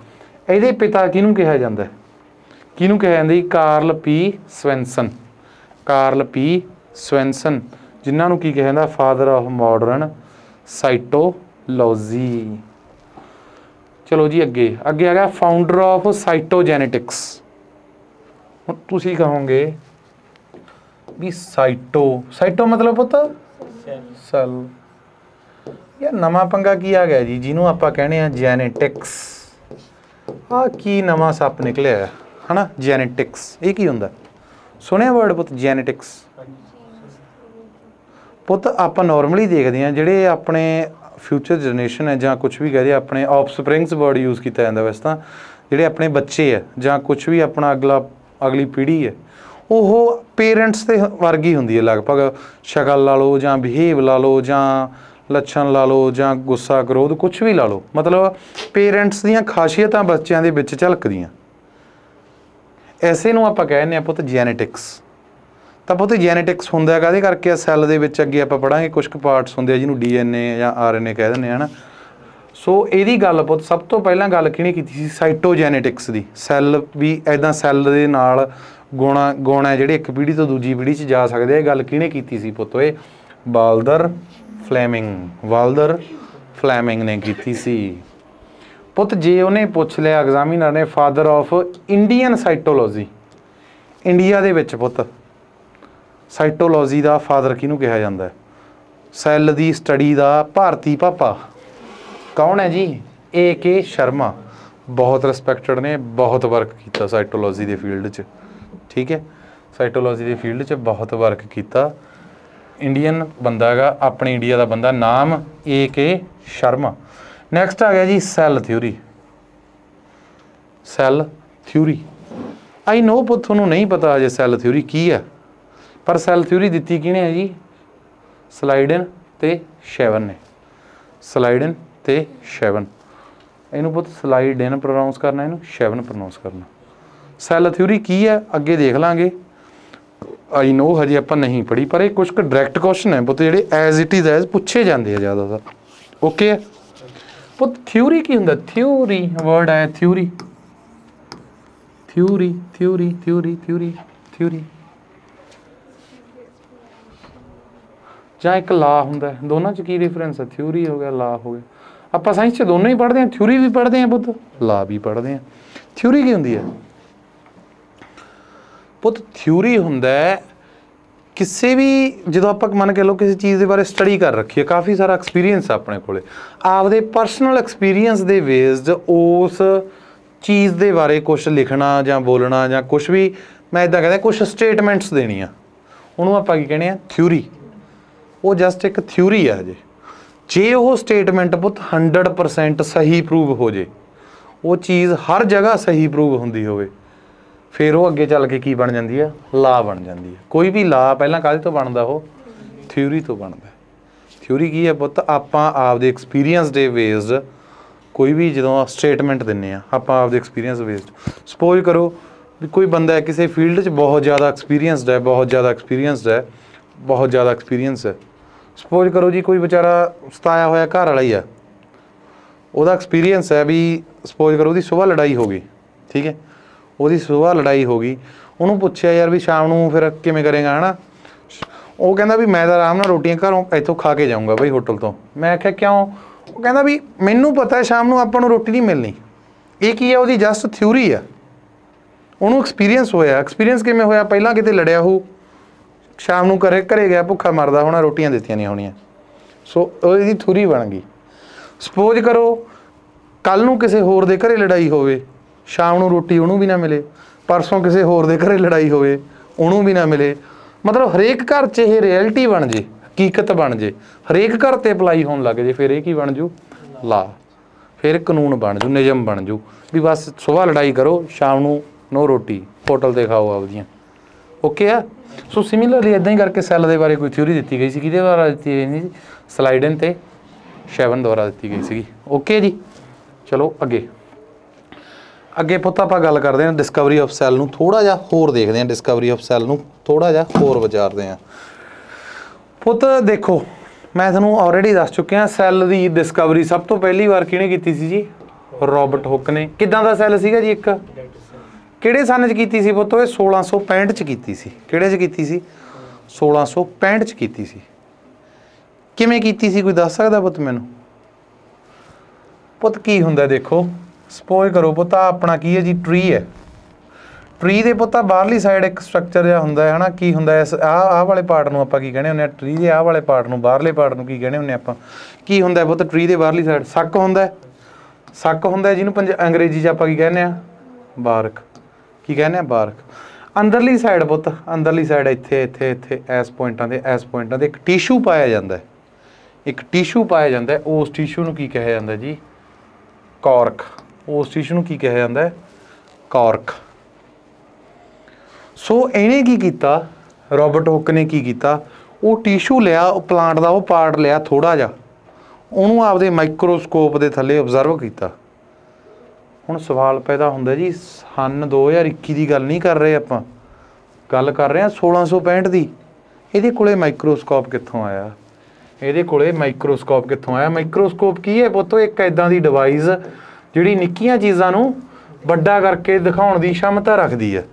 ਇਹਦੇ ਪਿਤਾ ਕਿਹਨੂੰ ਕਿਹਾ ਜਾਂਦਾ ਹੈ? ਕਿਹਨੂੰ ਕਿਹਾ ਜਾਂਦਾ ਜੀ? ਕਾਰਲ ਪੀ ਸਵੈਨਸਨ। ਕਾਰਲ ਪੀ ਸਵੈਨਸਨ, ਜਿਨ੍ਹਾਂ ਨੂੰ ਕੀ ਕਿਹਾ ਜਾਂਦਾ? Father of modern cytology. ਚਲੋ ਜੀ ਅੱਗੇ ਆ ਗਿਆ ਫਾਊਂਡਰ ਆਫ ਸਾਈਟੋਜੈਨੇਟਿਕਸ। ਹੁਣ ਤੁਸੀਂ ਕਹੋਗੇ ਵੀ ਸਾਈਟੋ ਮਤਲਬ ਪੁੱਤ ਸੈਲ। ਯਾਰ ਨਵਾਂ ਪੰਗਾ ਕੀ ਆ ਗਿਆ ਜੀ, ਜਿਹਨੂੰ ਆਪਾਂ ਕਹਿੰਦੇ ਆ ਜੈਨੇਟਿਕਸ। ਆਹ ਕੀ ਨਵਾਂ ਸੱਪ ਨਿਕਲਿਆ ਹੈ ਹਨਾ, ਜੈਨੇਟਿਕਸ। ਇਹ ਕੀ ਹੁੰਦਾ? ਸੁਣਿਆ ਵਰਡ ਪੁੱਤ ਜੈਨੇਟਿਕਸ? ਪੁੱਤ ਆਪਾਂ ਨੋਰਮਲੀ ਦੇਖਦੇ ਹਾਂ ਜਿਹੜੇ ਆਪਣੇ ਫਿਊਚਰ ਜਨਰੇਸ਼ਨ ਹੈ ਜਾਂ ਕੁਛ ਵੀ ਕਹਦੇ ਆਪਣੇ ਆਫਸਪ੍ਰਿੰਗਸ ਵਰਡ ਯੂਜ਼ ਕੀਤਾ ਜਾਂਦਾ। ਵੈਸੇ ਤਾਂ ਜਿਹੜੇ ਆਪਣੇ ਬੱਚੇ ਹੈ ਜਾਂ ਕੁਛ ਵੀ ਆਪਣਾ ਅਗਲੀ ਪੀੜ੍ਹੀ ਹੈ, ਉਹ ਪੇਰੈਂਟਸ ਦੇ ਵਰਗੀ ਹੁੰਦੀ ਹੈ ਲਗਭਗ। ਸ਼ਕਲ ਲਾ ਲਓ ਜਾਂ ਬਿਹੇਵ ਲਾ ਲਓ ਜਾਂ ਲੱਛਣ ਲਾ ਲਓ ਜਾਂ ਗੁੱਸਾ ਕਰੋਧ ਕੁਛ ਵੀ ਲਾ ਲਓ, ਮਤਲਬ ਪੇਰੈਂਟਸ ਦੀਆਂ ਖਾਸੀਅਤਾਂ ਬੱਚਿਆਂ ਦੇ ਵਿੱਚ ਝਲਕਦੀਆਂ। ਐਸੇ ਨੂੰ ਆਪਾਂ ਕਹਿੰਦੇ ਹਾਂ ਪੁੱਤ ਜੈਨੇਟਿਕਸ। ਤਾਂ ਪੁੱਤ ਜੈਨੇਟਿਕਸ ਹੁੰਦਾ ਕਾਹਦੇ ਕਰਕੇ ਆ? ਸੈੱਲ ਦੇ ਵਿੱਚ ਅੱਗੇ ਆਪਾਂ ਪੜਾਂਗੇ ਕੁਛ ਕੁ ਪਾਰਟਸ ਹੁੰਦੇ ਆ ਜਿਹਨੂੰ DNA ਜਾਂ RNA ਕਹਿ ਦਿੰਦੇ ਆ ਨਾ। ਸੋ ਇਹਦੀ ਗੱਲ ਪੁੱਤ ਸਭ ਤੋਂ ਪਹਿਲਾਂ ਗੱਲ ਕਿਹਨੇ ਕੀਤੀ ਸੀ? ਸਾਈਟੋਜੈਨੇਟਿਕਸ ਦੀ। ਸੈੱਲ ਵੀ ਇੱਦਾਂ ਸੈੱਲ ਦੇ ਨਾਲ ਗੁਣ ਹੈ ਜਿਹੜੇ ਇੱਕ ਪੀੜ੍ਹੀ ਤੋਂ ਦੂਜੀ ਪੀੜ੍ਹੀ 'ਚ ਜਾ ਸਕਦੇ ਆ। ਇਹ ਗੱਲ ਕਿਹਨੇ ਕੀਤੀ ਸੀ ਪੁੱਤ? ਇਹ ਵਾਲਦਰ ਫਲੈਮਿੰਗ ਨੇ ਕੀਤੀ ਸੀ ਪੁੱਤ। ਜੇ ਉਹਨੇ ਪੁੱਛ ਲਿਆ ਐਗਜ਼ਾਮੀਨਰ ਨੇ ਫਾਦਰ ਆਫ ਇੰਡੀਅਨ ਸਾਈਟੋਲੋਜੀ, ਇੰਡੀਆ ਦੇ ਵਿੱਚ ਪੁੱਤ ਸਾਈਟੋਲੋਜੀ ਦਾ ਫਾਦਰ ਕਿਹਨੂੰ ਕਿਹਾ ਜਾਂਦਾ? ਸੈੱਲ ਦੀ ਸਟੱਡੀ ਦਾ ਭਾਰਤੀ ਪਾਪਾ ਕੌਣ ਹੈ ਜੀ? AK ਸ਼ਰਮਾ। ਬਹੁਤ ਰਿਸਪੈਕਟਡ ਨੇ, ਬਹੁਤ ਵਰਕ ਕੀਤਾ ਸਾਈਟੋਲੋਜੀ ਦੇ ਫੀਲਡ 'ਚ, ਠੀਕ ਹੈ। ਸਾਈਟੋਲੋਜੀ ਦੇ ਫੀਲਡ 'ਚ ਬਹੁਤ ਵਰਕ ਕੀਤਾ। ਇੰਡੀਅਨ ਬੰਦਾ ਹੈਗਾ, ਆਪਣੇ ਇੰਡੀਆ ਦਾ ਬੰਦਾ, ਨਾਮ AK ਸ਼ਰਮਾ। ਨੈਕਸਟ ਆ ਗਿਆ ਜੀ ਸੈੱਲ ਥਿਊਰੀ। ਸੈੱਲ ਥਿਊਰੀ ਆਈ ਨੋ ਪੁੱਤ ਤੁਹਾਨੂੰ ਨਹੀਂ ਪਤਾ ਅਜੇ ਸੈੱਲ ਥਿਊਰੀ ਕੀ ਹੈ, ਪਰ ਸੈੱਲ ਥਿਊਰੀ ਦਿੱਤੀ ਕਿਹਨੇ ਹੈ ਜੀ? ਸਲਾਈਡਨ ਤੇ ਸ਼ੈਵਨ ਨੇ। ਸਲਾਈਡਨ ਤੇ ਸ਼ੈਵਨ। ਇਹਨੂੰ ਪੁੱਤ ਸਲਾਈਡਨ ਪ੍ਰੋਨਾਊਂਸ ਕਰਨਾ, ਇਹਨੂੰ ਸ਼ੈਵਨ ਪ੍ਰੋਨਾਊਂਸ ਕਰਨਾ। ਸੈੱਲ ਥਿਊਰੀ ਕੀ ਹੈ ਅੱਗੇ ਦੇਖ ਲਾਂਗੇ। ਆਈ ਨੋ ਹਜੇ ਆਪਾਂ ਨਹੀਂ ਪੜ੍ਹੀ, ਪਰ ਇਹ ਕੁਛ ਕੁ ਡਾਇਰੈਕਟ ਕੁਐਸਚਨ ਹੈ ਪੁੱਤ ਜਿਹੜੇ ਐਜ਼ ਇਟ ਇਜ਼ ਐਜ਼ ਪੁੱਛੇ ਜਾਂਦੇ ਆ ਜ਼ਿਆਦਾਤਰ। ਓਕੇ ਹੈ ਪੁੱਤ। ਥਿਊਰੀ ਕੀ ਹੁੰਦਾ? ਥਿਊਰੀ ਵਰਡ ਹੈ theory. Theory theory theory theory theory ਜਾਂ ਇੱਕ ਲਾ ਹੁੰਦਾ। ਦੋਨਾਂ 'ਚ ਕੀ ਡਿਫਰੈਂਸ ਹੈ? ਥਿਊਰੀ ਹੋ ਗਿਆ, ਲਾ ਹੋ ਗਿਆ। ਆਪਾਂ ਸਾਇੰਸ 'ਚ ਦੋਨੋਂ ਹੀ ਪੜ੍ਹਦੇ ਹਾਂ, ਥਿਊਰੀ ਵੀ ਪੜ੍ਹਦੇ ਹਾਂ ਪੁੱਤ, ਲਾ ਵੀ ਪੜ੍ਹਦੇ ਹਾਂ। ਥਿਊਰੀ ਕੀ ਹੁੰਦੀ ਹੈ ਪੁੱਤ? ਥਿਊਰੀ ਹੁੰਦਾ ਕਿਸੇ ਵੀ, ਜਦੋਂ ਆਪਾਂ ਮੰਨ ਕੇ ਲਓ ਕਿਸੇ ਚੀਜ਼ ਦੇ ਬਾਰੇ ਸਟੱਡੀ ਕਰ ਰੱਖੀ ਹੈ, ਕਾਫੀ ਸਾਰਾ ਐਕਸਪੀਰੀਅੰਸ ਆਪਣੇ ਕੋਲੇ, ਆਪਦੇ ਪਰਸਨਲ ਐਕਸਪੀਰੀਅੰਸ ਦੇ ਬੇਸਡ ਉਸ ਚੀਜ਼ ਦੇ ਬਾਰੇ ਕੁਛ ਲਿਖਣਾ ਜਾਂ ਬੋਲਣਾ ਜਾਂ ਕੁਛ ਵੀ, ਮੈਂ ਇੱਦਾਂ ਕਹਿੰਦਾ ਕੁਛ ਸਟੇਟਮੈਂਟਸ ਦੇਣੀਆਂ, ਉਹਨੂੰ ਆਪਾਂ ਕੀ ਕਹਿੰਦੇ ਆ? ਥਿਊਰੀ। ਉਹ ਜਸਟ ਇੱਕ ਥਿਊਰੀ ਆ ਹਜੇ। ਜੇ ਉਹ ਸਟੇਟਮੈਂਟ ਪੁੱਤ 100% ਸਹੀ ਪ੍ਰੂਵ ਹੋ ਜੇ, ਉਹ ਚੀਜ਼ ਹਰ ਜਗ੍ਹਾ ਸਹੀ ਪ੍ਰੂਵ ਹੁੰਦੀ ਹੋਵੇ, ਫਿਰ ਉਹ ਅੱਗੇ ਚੱਲ ਕੇ ਕੀ ਬਣ ਜਾਂਦੀ ਆ? ਲਾ ਬਣ ਜਾਂਦੀ ਹੈ। ਕੋਈ ਵੀ ਲਾ ਪਹਿਲਾਂ ਕਾਹਦੇ ਤੋਂ ਬਣਦਾ? ਉਹ ਥਿਊਰੀ ਤੋਂ ਬਣਦਾ। ਥਿਊਰੀ ਕੀ ਹੈ ਪੁੱਤ? ਆਪਾਂ ਆਪਦੇ ਐਕਸਪੀਰੀਅੰਸ ਦੇ ਬੇਸਡ ਕੋਈ ਵੀ ਜਦੋਂ ਸਟੇਟਮੈਂਟ ਦਿੰਦੇ ਹਾਂ, ਆਪਾਂ ਆਪਦੇ ਐਕਸਪੀਰੀਅੰਸ ਬੇਸਡ। ਸਪੋਜ਼ ਕਰੋ ਵੀ ਕੋਈ ਬੰਦਾ ਕਿਸੇ ਫੀਲਡ 'ਚ ਬਹੁਤ ਜ਼ਿਆਦਾ ਐਕਸਪੀਰੀਅੰਸਡ ਹੈ, ਬਹੁਤ ਜ਼ਿਆਦਾ ਐਕਸਪੀਰੀਅੰਸ ਹੈ। ਸਪੋਜ਼ ਕਰੋ ਜੀ ਕੋਈ ਵਿਚਾਰਾ ਸਤਾਇਆ ਹੋਇਆ ਘਰ ਵਾਲਾ ਹੀ ਆ, ਉਹਦਾ ਐਕਸਪੀਰੀਅੰਸ ਹੈ ਵੀ ਸਪੋਜ਼ ਕਰੋ ਉਹਦੀ ਸੁਬਾਹ ਲੜਾਈ ਹੋ ਗਈ, ਠੀਕ ਹੈ, ਉਹਦੀ ਸੁਬਾਹ ਲੜਾਈ ਹੋ ਗਈ। ਉਹਨੂੰ ਪੁੱਛਿਆ ਯਾਰ ਵੀ ਸ਼ਾਮ ਨੂੰ ਫਿਰ ਕਿਵੇਂ ਕਰੇਗਾ ਹੈ ਨਾ? ਉਹ ਕਹਿੰਦਾ ਵੀ ਮੈਂ ਤਾਂ ਆਰਾਮ ਨਾਲ ਰੋਟੀਆਂ ਘਰੋਂ ਇੱਥੋਂ ਖਾ ਕੇ ਜਾਊਂਗਾ ਬਈ ਹੋਟਲ ਤੋਂ। ਮੈਂ ਆਖਿਆ ਕਿਉਂ? ਉਹ ਕਹਿੰਦਾ ਵੀ ਮੈਨੂੰ ਪਤਾ ਸ਼ਾਮ ਨੂੰ ਆਪਾਂ ਨੂੰ ਰੋਟੀ ਨਹੀਂ ਮਿਲਣੀ। ਇਹ ਕੀ ਹੈ? ਉਹਦੀ ਜਸਟ ਥਿਊਰੀ ਆ। ਉਹਨੂੰ ਐਕਸਪੀਰੀਅੰਸ ਹੋਇਆ। ਐਕਸਪੀਰੀਅੰਸ ਕਿਵੇਂ ਹੋਇਆ? ਪਹਿਲਾਂ ਕਿਤੇ ਲੜਿਆ ਹੋ, ਸ਼ਾਮ ਨੂੰ ਘਰੇ ਗਿਆ ਭੁੱਖਾ ਮਰਦਾ ਹੋਣਾ, ਰੋਟੀਆਂ ਦਿੱਤੀਆਂ ਨਹੀਂ ਹੋਣੀਆਂ, ਸੋ ਉਹਦੀ ਥਿਊਰੀ ਬਣ ਗਈ। ਸਪੋਜ਼ ਕਰੋ ਕੱਲ੍ਹ ਨੂੰ ਕਿਸੇ ਹੋਰ ਦੇ ਘਰੇ ਲੜਾਈ ਹੋਵੇ, ਸ਼ਾਮ ਨੂੰ ਰੋਟੀ ਉਹਨੂੰ ਵੀ ਨਾ ਮਿਲੇ, ਪਰਸੋਂ ਕਿਸੇ ਹੋਰ ਦੇ ਘਰੇ ਲੜਾਈ ਹੋਵੇ, ਉਹਨੂੰ ਵੀ ਨਾ ਮਿਲੇ, मतलब हरेक घर च ये रियलिटी बन जे, हकीकत बन जे, हरेक घर ते अप्लाई होने लग जे, फिर ये की बन जू ला, फिर कानून बन जू, नियम बन जू भी बस सुबह लड़ाई करो, शाम नू नो रोटी होटल ते खाओ आपदियां। ओके आ। सो सिमिलरली इदां ही करके सैल के बारे कोई थ्योरी दी गई सी, किहदे द्वारा दी गई सी, स्लाइडन ते शेवन द्वारा दी गई सी। ओके जी, चलो अगे अगे पुੱਤ ਆਪਾਂ ਗੱਲ ਕਰਦੇ ਹਾਂ डिस्कवरी ऑफ सैल ਨੂੰ थोड़ा ਜਿਹਾ ਹੋਰ देखते हैं, डिस्कवरी ऑफ सैल ਨੂੰ थोड़ा ਜਿਹਾ ਹੋਰ ਵਿਚਾਰਦੇ ਹਾਂ। ਪੁੱਤ देखो मैं ਤੁਹਾਨੂੰ ऑलरेडी दस चुके हैं सैल की डिस्कवरी सब तो पहली बार किहने कीती सी जी, रॉबर्ट हुक ने। किदां दा सैल सीगा जी, एक किहड़े सन च कीती सी पुੱਤ, ਇਹ 1665 च कीती सी। किहड़े च कीती सी, 1665 च कीती सी। किवें कीती सी कोई दस सकदा पुੱਤ मैनूं? पुੱਤ की हुंदा देखो, सपोज करो पुੱਤ अपना की है जी ट्री है, ट्री के पुੱਤ बाहरली साइड एक स्ट्रक्चर जिहा हुंदा है ना, की हुंदा इस आह वाले पार्ट नूं आपां की कहने हुंदे आ, ट्री के आह वाले पार्ट नूं बाहरले पार्ट नूं की कहने हुंदे आपां, की हुंदा है पुੱਤ ट्री के बाहरली साइड सक हुंदा है, सक हुंदा है जिहनूं अंग्रेजी च आपां की कहने आ बारक, की कहने आ बारक। अंदरली साइड पुੱਤ अंदरली साइड इत्थे इत्थे इत्थे इस पॉइंटां ते इस पॉइंटां ते एक टिशू पाया जांदा है, एक टिशू पाया जांदा है, उस टिशू नूं की कहा जांदा जी कॉर्क, उस टिशू नूं की कहा जांदा है कॉर्क। सो इहने की कीता, रॉबर्ट हुक ने की कीता, वो टिशू लिया, प्लांट का वो पार्ट लिया थोड़ा जिहा, उहनूं आपदे माइक्रोस्कोप के थल्ले ऑबजर्व किया। हुण सवाल पैदा हुंदा जी, सन 2021 की गल नहीं कर रहे आपां, गल कर रहे हैं 1665 की। इहदे कोले माइक्रोस्कोप कित्थों आया, ਇਹਦੇ ਕੋਲੇ ਮਾਈਕਰੋਸਕੋਪ ਕਿੱਥੋਂ ਆਇਆ? ਮਾਈਕਰੋਸਕੋਪ ਕੀ ਹੈ ਪੁੱਤ, ਇੱਕ ਇਦਾਂ ਦੀ ਡਿਵਾਈਸ ਜਿਹੜੀ ਨਿੱਕੀਆਂ ਚੀਜ਼ਾਂ ਨੂੰ ਵੱਡਾ ਕਰਕੇ ਦਿਖਾਉਣ ਦੀ ਸ਼ਮਤਾ ਰੱਖਦੀ ਹੈ।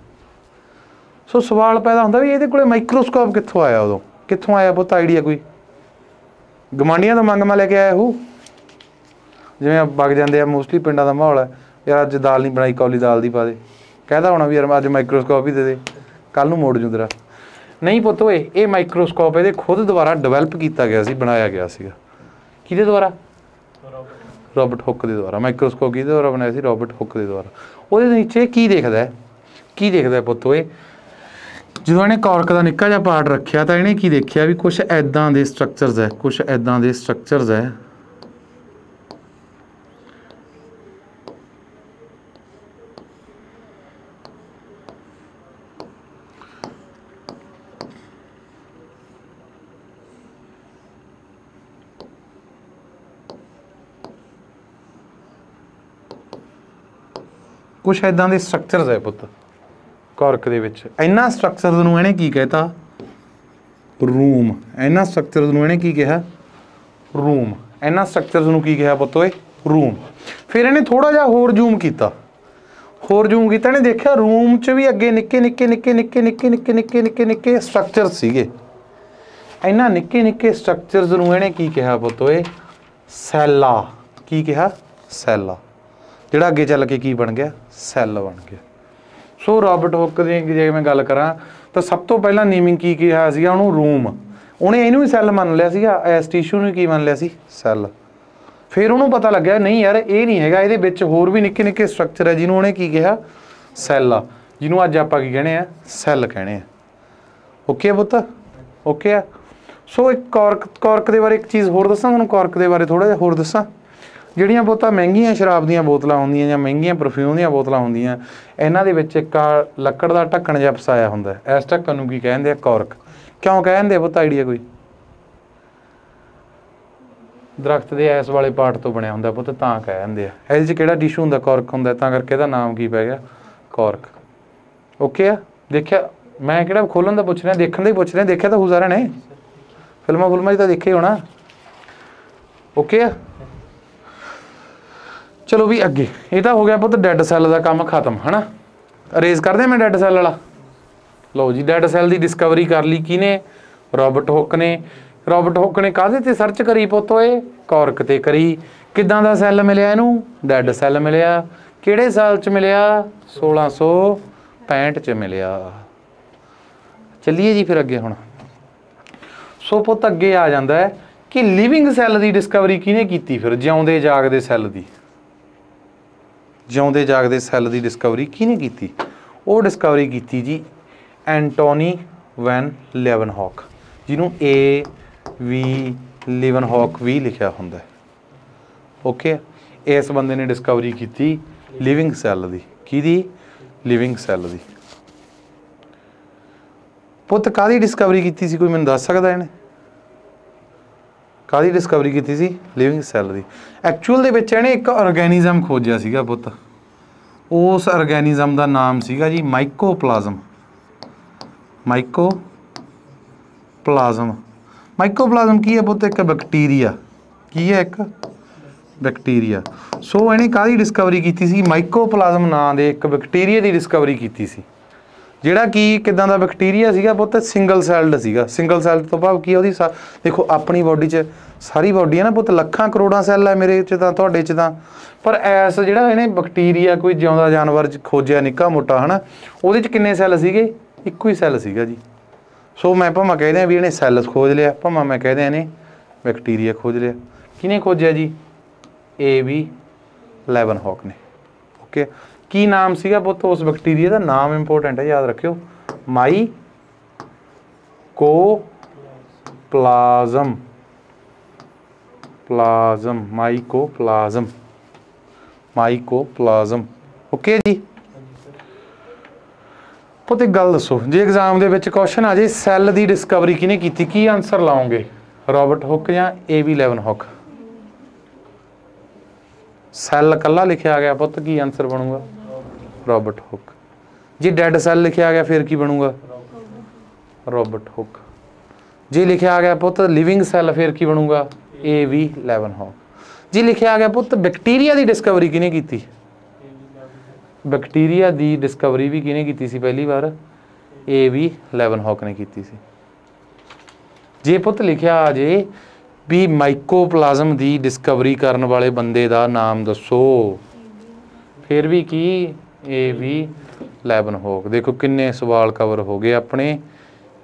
ਸੋ ਸਵਾਲ ਪੈਦਾ ਹੁੰਦਾ ਵੀ ਇਹਦੇ ਕੋਲੇ ਮਾਈਕਰੋਸਕੋਪ ਕਿੱਥੋਂ ਆਇਆ, ਉਦੋਂ ਕਿੱਥੋਂ ਆਇਆ ਪੁੱਤ ਆਈਡੀਆ ਕੋਈ? ਗਵਾਂਢੀਆਂ ਤੋਂ ਮੰਗ ਲੈ ਕੇ ਆਇਆ ਉਹ, ਜਿਵੇਂ ਵਗ ਜਾਂਦੇ ਆ ਮੋਸਟਲੀ ਪਿੰਡਾਂ ਦਾ ਮਾਹੌਲ ਹੈ, ਯਾਰ ਅੱਜ ਦਾਲ ਨਹੀਂ ਬਣਾਈ ਕੌਲੀ ਦਾਲ ਦੀ ਪਾ ਦੇ, ਕਹਿਦਾ ਹੋਣਾ ਵੀ ਯਾਰ ਅੱਜ ਮਾਈਕਰੋਸਕੋਪ ਹੀ ਦੇ ਦੇ, ਕੱਲ੍ਹ ਨੂੰ ਮੋੜ ਜੂ ਤੇਰਾ। नहीं पुੱਤ ਓਏ, ਇਹ ਮਾਈਕਰੋਸਕੋਪ ਇਹਦੇ ਖੁਦ ਦੁਆਰਾ ਡਿਵੈਲਪ ਕੀਤਾ ਗਿਆ ਸੀ, ਬਣਾਇਆ ਗਿਆ ਸੀਗਾ। ਕਿਹਦੇ ਦੁਆਰਾ? ਰੌਬਰਟ ਹੁੱਕ ਦੇ ਦੁਆਰਾ। ਮਾਈਕਰੋਸਕੋਪ ਕਿਹਦੇ ਦੁਆਰਾ ਬਣਾਇਆ ਸੀ? ਰੌਬਰਟ ਹੁੱਕ ਦੇ ਦੁਆਰਾ। ਉਹਦੇ ਨੀਚੇ ਕੀ ਦੇਖਦਾ, ਕੀ ਦੇਖਦਾ ਪੁੱਤ ਓਏ? ਜਦੋਂ ਇਹਨੇ ਕੌਰਕ ਦਾ ਨਿੱਕਾ ਜਿਹਾ ਪਾਰਟ ਰੱਖਿਆ ਤਾਂ ਇਹਨੇ ਕੀ ਦੇਖਿਆ ਵੀ ਕੁਛ ਐਦਾਂ ਦੇ ਸਟਰਕਚਰਸ ਹੈ, ਕੁਛ ਐਦਾਂ ਦੇ ਸਟਰਕਚਰਸ ਹੈ कुछ इदां दे स्ट्रक्चरस है पुੱਤ कॉर्क दे विच। इन्हां स्ट्रक्चरस नूं इहने की कहता? रूम। इन्हां स्ट्रक्चरस नूं इहने की कहा? रूम। इन्हां स्ट्रक्चरस नूं की कहा पुੱਤ ओए? रूम। फिर इहने थोड़ा जिहा होर जूम कीता, होर जूम कीता, इहने देखिया रूम च भी अगे निक्के निक्के निक्के निक्के निक्के निक्के निक्के निक्के निक्के स्ट्रक्चरस सीगे। इन्हां निक्के निक्के स्ट्रक्चरस नूं इहने की कहा पुੱਤ ओए? सैला। की कहा? सैला। ਜਿਹੜਾ ਅੱਗੇ ਚੱਲ ਕੇ ਕੀ ਬਣ ਗਿਆ? ਸੈੱਲ ਬਣ ਗਿਆ। ਸੋ ਰੌਬਰਟ ਹੁੱਕ ਦੀ ਜੇ ਮੈਂ ਗੱਲ ਕਰਾਂ ਤਾਂ ਸਭ ਤੋਂ ਪਹਿਲਾਂ ਨੇਮਿੰਗ ਕੀ ਕਿਹਾ ਸੀਗਾ ਉਹਨੂੰ? ਰੂਮ। ਉਹਨੇ ਇਹਨੂੰ ਵੀ ਸੈੱਲ ਮੰਨ ਲਿਆ ਸੀਗਾ, ਇਸ ਟਿਸ਼ੂ ਨੂੰ ਕੀ ਮੰਨ ਲਿਆ ਸੀ? ਸੈੱਲ। ਫਿਰ ਉਹਨੂੰ ਪਤਾ ਲੱਗਿਆ ਨਹੀਂ ਯਾਰ ਇਹ ਨਹੀਂ ਹੈਗਾ, ਇਹਦੇ ਵਿੱਚ ਹੋਰ ਵੀ ਨਿੱਕੇ ਨਿੱਕੇ ਸਟਰਕਚਰ ਹੈ ਜਿਹਨੂੰ ਉਹਨੇ ਕੀ ਕਿਹਾ? ਸੈੱਲ ਆ, ਜਿਹਨੂੰ ਅੱਜ ਆਪਾਂ ਕੀ ਕਹਿੰਦੇ ਆ? ਸੈੱਲ ਕਹਿੰਦੇ ਆ। ਓਕੇ ਆ ਪੁੱਤ? ਓਕੇ ਆ। ਸੋ ਇੱਕ ਕੌਰਕ ਦੇ ਬਾਰੇ ਇੱਕ ਚੀਜ਼ ਹੋਰ ਦੱਸਾਂ ਤੁਹਾਨੂੰ, ਕੌਰਕ ਦੇ ਬਾਰੇ ਥੋੜ੍ਹਾ ਜਿਹਾ ਹੋਰ ਦੱਸਾਂ। ਜਿਹੜੀਆਂ ਬਹੁਤਾ ਮਹਿੰਗੀਆਂ ਸ਼ਰਾਬ ਦੀਆਂ ਬੋਤਲਾਂ ਹੁੰਦੀਆਂ ਜਾਂ ਮਹਿੰਗੀਆਂ ਪਰਫਿਊਮ ਦੀਆਂ ਬੋਤਲਾਂ ਹੁੰਦੀਆਂ, ਇਹਨਾਂ ਦੇ ਵਿੱਚ ਇੱਕ ਲੱਕੜ ਦਾ ਢੱਕਣ ਜਿਹਾ ਫਸਾਇਆ ਹੁੰਦਾ, ਇਸ ਢੱਕਣ ਨੂੰ ਕੀ ਕਹਿੰਦੇ ਆ? ਕੌਰਕ। ਕਿਉਂ ਕਹਿੰਦੇ ਆ ਪੁੱਤ, ਆਈਡੀਆ ਕੋਈ? ਦਰਖਤ ਦੇ ਐਸ ਵਾਲੇ ਪਾਰਟ ਤੋਂ ਬਣਿਆ ਹੁੰਦਾ ਪੁੱਤ, ਤਾਂ ਕਹਿੰਦੇ ਆ। ਇਹਦੇ 'ਚ ਕਿਹੜਾ ਟਿਸ਼ੂ ਹੁੰਦਾ? ਕੌਰਕ ਹੁੰਦਾ, ਤਾਂ ਕਰਕੇ ਇਹਦਾ ਨਾਮ ਕੀ ਪੈ ਗਿਆ? ਕੌਰਕ। ਓਕੇ ਆ। ਦੇਖਿਆ ਮੈਂ ਕਿਹੜਾ ਖੋਲ੍ਹਣ ਦਾ ਪੁੱਛ ਰਿਹਾ, ਦੇਖਣ ਦਾ ਹੀ ਪੁੱਛ ਰਿਹਾ। ਦੇਖਿਆ ਤਾਂ ਸਾਰਿਆਂ ਨੇ, ਫਿਲਮਾਂ 'ਚ ਤਾਂ ਦੇਖਿਆ ਹੋਣਾ। ਓਕੇ ਆ। चलो भी अगे ये तो हो गया पुत डैड सैल का काम खत्म है ना। अरेज कर दें मैं डैड सैल वाला। लो जी, डैड सैल की डिस्कवरी कर ली किने? रॉबर्ट हुक ने। रॉबर्ट हुक ने काहदे ते सर्च करी पुत ओए? कॉर्क ते करी। किदां दा सैल मिलिया इहनूं? डैड सैल मिलिया। किहड़े साल च मिलिया? 1665 च मिलिया। चलिए जी फिर अगे हुण। सो पुत अगे आ जांदा है कि लिविंग सैल की डिस्कवरी किहने कीती? फिर जिउंदे जागदे सैल की, ਜਿਉਂਦੇ ਜਾਗਦੇ ਸੈੱਲ ਦੀ ਡਿਸਕਵਰੀ ਕਿਹਨੇ ਕੀਤੀ? ਉਹ ਡਿਸਕਵਰੀ ਕੀਤੀ ਜੀ ਐਂਟੋਨੀ ਵੈਨ ਲੀਵਨਹੌਕ, ਜਿਹਨੂੰ AV ਲੀਵਨਹੌਕ ਵੀ ਲਿਖਿਆ ਹੁੰਦਾ ਹੈ। ਓਕੇ, ਇਸ ਬੰਦੇ ਨੇ ਡਿਸਕਵਰੀ ਕੀਤੀ ਲਿਵਿੰਗ ਸੈੱਲ ਦੀ। ਕਿਹਦੀ? ਲਿਵਿੰਗ ਸੈੱਲ ਦੀ। ਪੁੱਤ ਕਾਹਦੀ ਡਿਸਕਵਰੀ ਕੀਤੀ ਸੀ, ਕੋਈ ਮੈਨੂੰ ਦੱਸ ਸਕਦਾ ਇਹਨੇ? ਕਾਹਦੀ ਡਿਸਕਵਰੀ ਕੀਤੀ ਸੀ? ਲਿਵਿੰਗ ਸੈੱਲ ਦੀ। ਐਕਚੁਅਲ ਦੇ ਵਿੱਚ ਇਹਨੇ ਇੱਕ ਆਰਗੈਨਿਜ਼ਮ ਖੋਜਿਆ ਸੀਗਾ ਪੁੱਤ, ਉਸ ਆਰਗੈਨਿਜ਼ਮ ਦਾ ਨਾਮ ਸੀਗਾ ਜੀ ਮਾਈਕੋਪਲਾਜ਼ਮ। ਮਾਈਕੋਪਲਾਜ਼ਮ ਕੀ ਹੈ ਪੁੱਤ? ਇੱਕ ਬੈਕਟੀਰੀਆ। ਕੀ ਹੈ? ਇੱਕ ਬੈਕਟੀਰੀਆ। ਸੋ ਇਹਨੇ ਕਾਹਦੀ ਡਿਸਕਵਰੀ ਕੀਤੀ ਸੀ? ਮਾਈਕੋਪਲਾਜ਼ਮ ਨਾਂ ਦੇ ਇੱਕ ਬੈਕਟੀਰੀਆ ਦੀ ਡਿਸਕਵਰੀ ਕੀਤੀ ਸੀ, ਜਿਹੜਾ ਕਿ ਕਿੱਦਾਂ ਦਾ ਬੈਕਟੀਰੀਆ ਸੀਗਾ ਪੁੱਤ? ਸਿੰਗਲ ਸੈਲਡ ਸੀਗਾ। ਸਿੰਗਲ ਸੈਲ ਤੋਂ ਭਾਵ ਕੀ? ਉਹਦੀ ਦੇਖੋ ਆਪਣੀ ਬੋਡੀ 'ਚ ਸਾਰੀ ਬੋਡੀ ਹੈ ਨਾ ਪੁੱਤ, ਲੱਖਾਂ ਕਰੋੜਾਂ ਸੈੱਲ ਹੈ, ਮੇਰੇ 'ਚ ਤਾਂ ਤੁਹਾਡੇ 'ਚ ਤਾਂ, ਪਰ ਐਸ ਜਿਹੜਾ ਇਹਨੇ ਬੈਕਟੀਰੀਆ ਕੋਈ ਜਿਉਂਦਾ ਜਾਨਵਰ 'ਚ ਖੋਜਿਆ ਨਿੱਕਾ ਮੋਟਾ ਹੈ ਨਾ, ਉਹਦੇ 'ਚ ਕਿੰਨੇ ਸੈੱਲ ਸੀਗੇ? ਇੱਕੋ ਹੀ ਸੈੱਲ ਸੀਗਾ ਜੀ। ਸੋ ਮੈਂ ਭਾਵੇਂ ਕਹਿ ਦਿਆਂ ਵੀ ਇਹਨੇ ਸੈੱਲ ਖੋਜ ਲਿਆ, ਭਾਵੇਂ ਮੈਂ ਕਹਿ ਦਿਆਂ ਇਹਨੇ ਬੈਕਟੀਰੀਆ ਖੋਜ ਲਿਆ। ਕਿਹਨੇ ਖੋਜਿਆ ਜੀ? AV ਲੀਵਨਹੌਕ ਨੇ। ਓਕੇ, ਕੀ ਨਾਮ ਸੀਗਾ ਪੁੱਤ ਉਸ ਬੈਕਟੀਰੀਆ ਦਾ? ਨਾਮ ਇੰਪੋਰਟੈਂਟ ਹੈ, ਯਾਦ ਰੱਖਿਓ। ਮਾਈਕੋਪਲਾਜ਼ਮ। ਮਾਈਕੋਪਲਾਜ਼ਮ। ਓਕੇ ਜੀ। ਪੁੱਤ ਇੱਕ ਗੱਲ ਦੱਸੋ, ਜੇ ਐਗਜ਼ਾਮ ਦੇ ਵਿੱਚ ਕੁਐਸਚਨ ਆ ਜੇ ਸੈੱਲ ਦੀ ਡਿਸਕਵਰੀ ਕਿਹਨੇ ਕੀਤੀ, ਕੀ ਆਨਸਰ ਲਾਓਗੇ? ਰੋਬਰਟ ਹੁੱਕ ਜਾਂ AV ਲੀਵਨਹੌਕ? ਸੈੱਲ ਕੱਲਾ ਲਿਖਿਆ ਗਿਆ ਪੁੱਤ, ਕੀ ਆਨਸਰ ਬਣੂਗਾ? Robert hook. ਜੇ ਡੈਡ ਸੈੱਲ ਲਿਖਿਆ ਗਿਆ ਫਿਰ ਕੀ ਬਣੂਗਾ? Robert hook. ਜੇ ਲਿਖਿਆ ਗਿਆ ਪੁੱਤ ਲਿਵਿੰਗ ਸੈੱਲ ਫਿਰ ਕੀ ਬਣੂਗਾ? AV ਲੀਵਨਹੌਕ। ਜੇ ਲਿਖਿਆ ਗਿਆ ਪੁੱਤ ਬੈਕਟੀਰੀਆ ਦੀ ਡਿਸਕਵਰੀ ਕਿਹਨੇ ਕੀਤੀ? ਬੈਕਟੀਰੀਆ ਦੀ ਡਿਸਕਵਰੀ ਵੀ ਕਿਹਨੇ ਕੀਤੀ ਸੀ ਪਹਿਲੀ ਵਾਰ? AV ਲੀਵਨਹੌਕ ਨੇ ਕੀਤੀ ਸੀ। ਜੇ ਪੁੱਤ ਲਿਖਿਆ ਆ ਜੇ ਵੀ ਮਾਈਕੋਪਲਾਜ਼ਮ ਦੀ ਡਿਸਕਵਰੀ ਕਰਨ ਵਾਲੇ ਬੰਦੇ ਦਾ ਨਾਮ ਦੱਸੋ, ਫਿਰ ਵੀ ਕੀ? AV ਲੀਵਨਹੌਕ। ਦੇਖੋ ਕਿੰਨੇ ਸਵਾਲ ਕਵਰ ਹੋ ਗਏ ਆਪਣੇ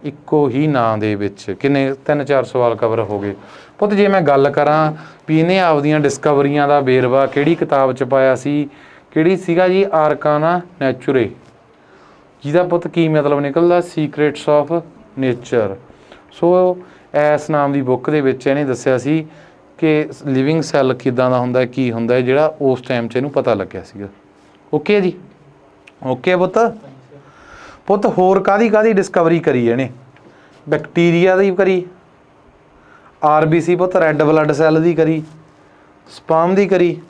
ਇੱਕੋ ਹੀ ਨਾਂ ਦੇ ਵਿੱਚ, ਕਿੰਨੇ 3-4 ਸਵਾਲ ਕਵਰ ਹੋ ਗਏ ਪੁੱਤ। ਜੇ ਮੈਂ ਗੱਲ ਕਰਾਂ ਵੀ ਇਹਨੇ ਆਪਦੀਆਂ ਡਿਸਕਵਰੀਆਂ ਦਾ ਵੇਰਵਾ ਕਿਹੜੀ ਕਿਤਾਬ ਚ ਪਾਇਆ ਸੀ, ਕਿਹੜੀ ਸੀਗਾ ਜੀ? ਆਰਕਾਨਾ ਨੈਚੁਰੇ, ਜਿਹਦਾ ਪੁੱਤ ਕੀ ਮਤਲਬ ਨਿਕਲਦਾ? Secrets of nature. ਸੋ ਇਸ ਨਾਮ ਦੀ ਬੁੱਕ ਦੇ ਵਿੱਚ ਇਹਨੇ ਦੱਸਿਆ ਸੀ ਕਿ ਲਿਵਿੰਗ ਸੈੱਲ ਕਿੱਦਾਂ ਦਾ ਹੁੰਦਾ, ਕੀ ਹੁੰਦਾ, ਜਿਹੜਾ ਉਸ ਟਾਈਮ 'ਚ ਇਹਨੂੰ ਪਤਾ ਲੱਗਿਆ ਸੀਗਾ। ਓਕੇ ਜੀ। ਓਕੇ ਪੁੱਤ ਹੋਰ ਕਾਹਦੀ ਡਿਸਕਵਰੀ ਕਰੀ ਇਹਨੇ? ਬੈਕਟੀਰੀਆ ਦੀ ਕਰੀ, RBC ਪੁੱਤ ਰੈੱਡ ਬਲੱਡ ਸੈੱਲ ਦੀ ਕਰੀ, ਸਪਰਮ ਦੀ ਕਰੀ।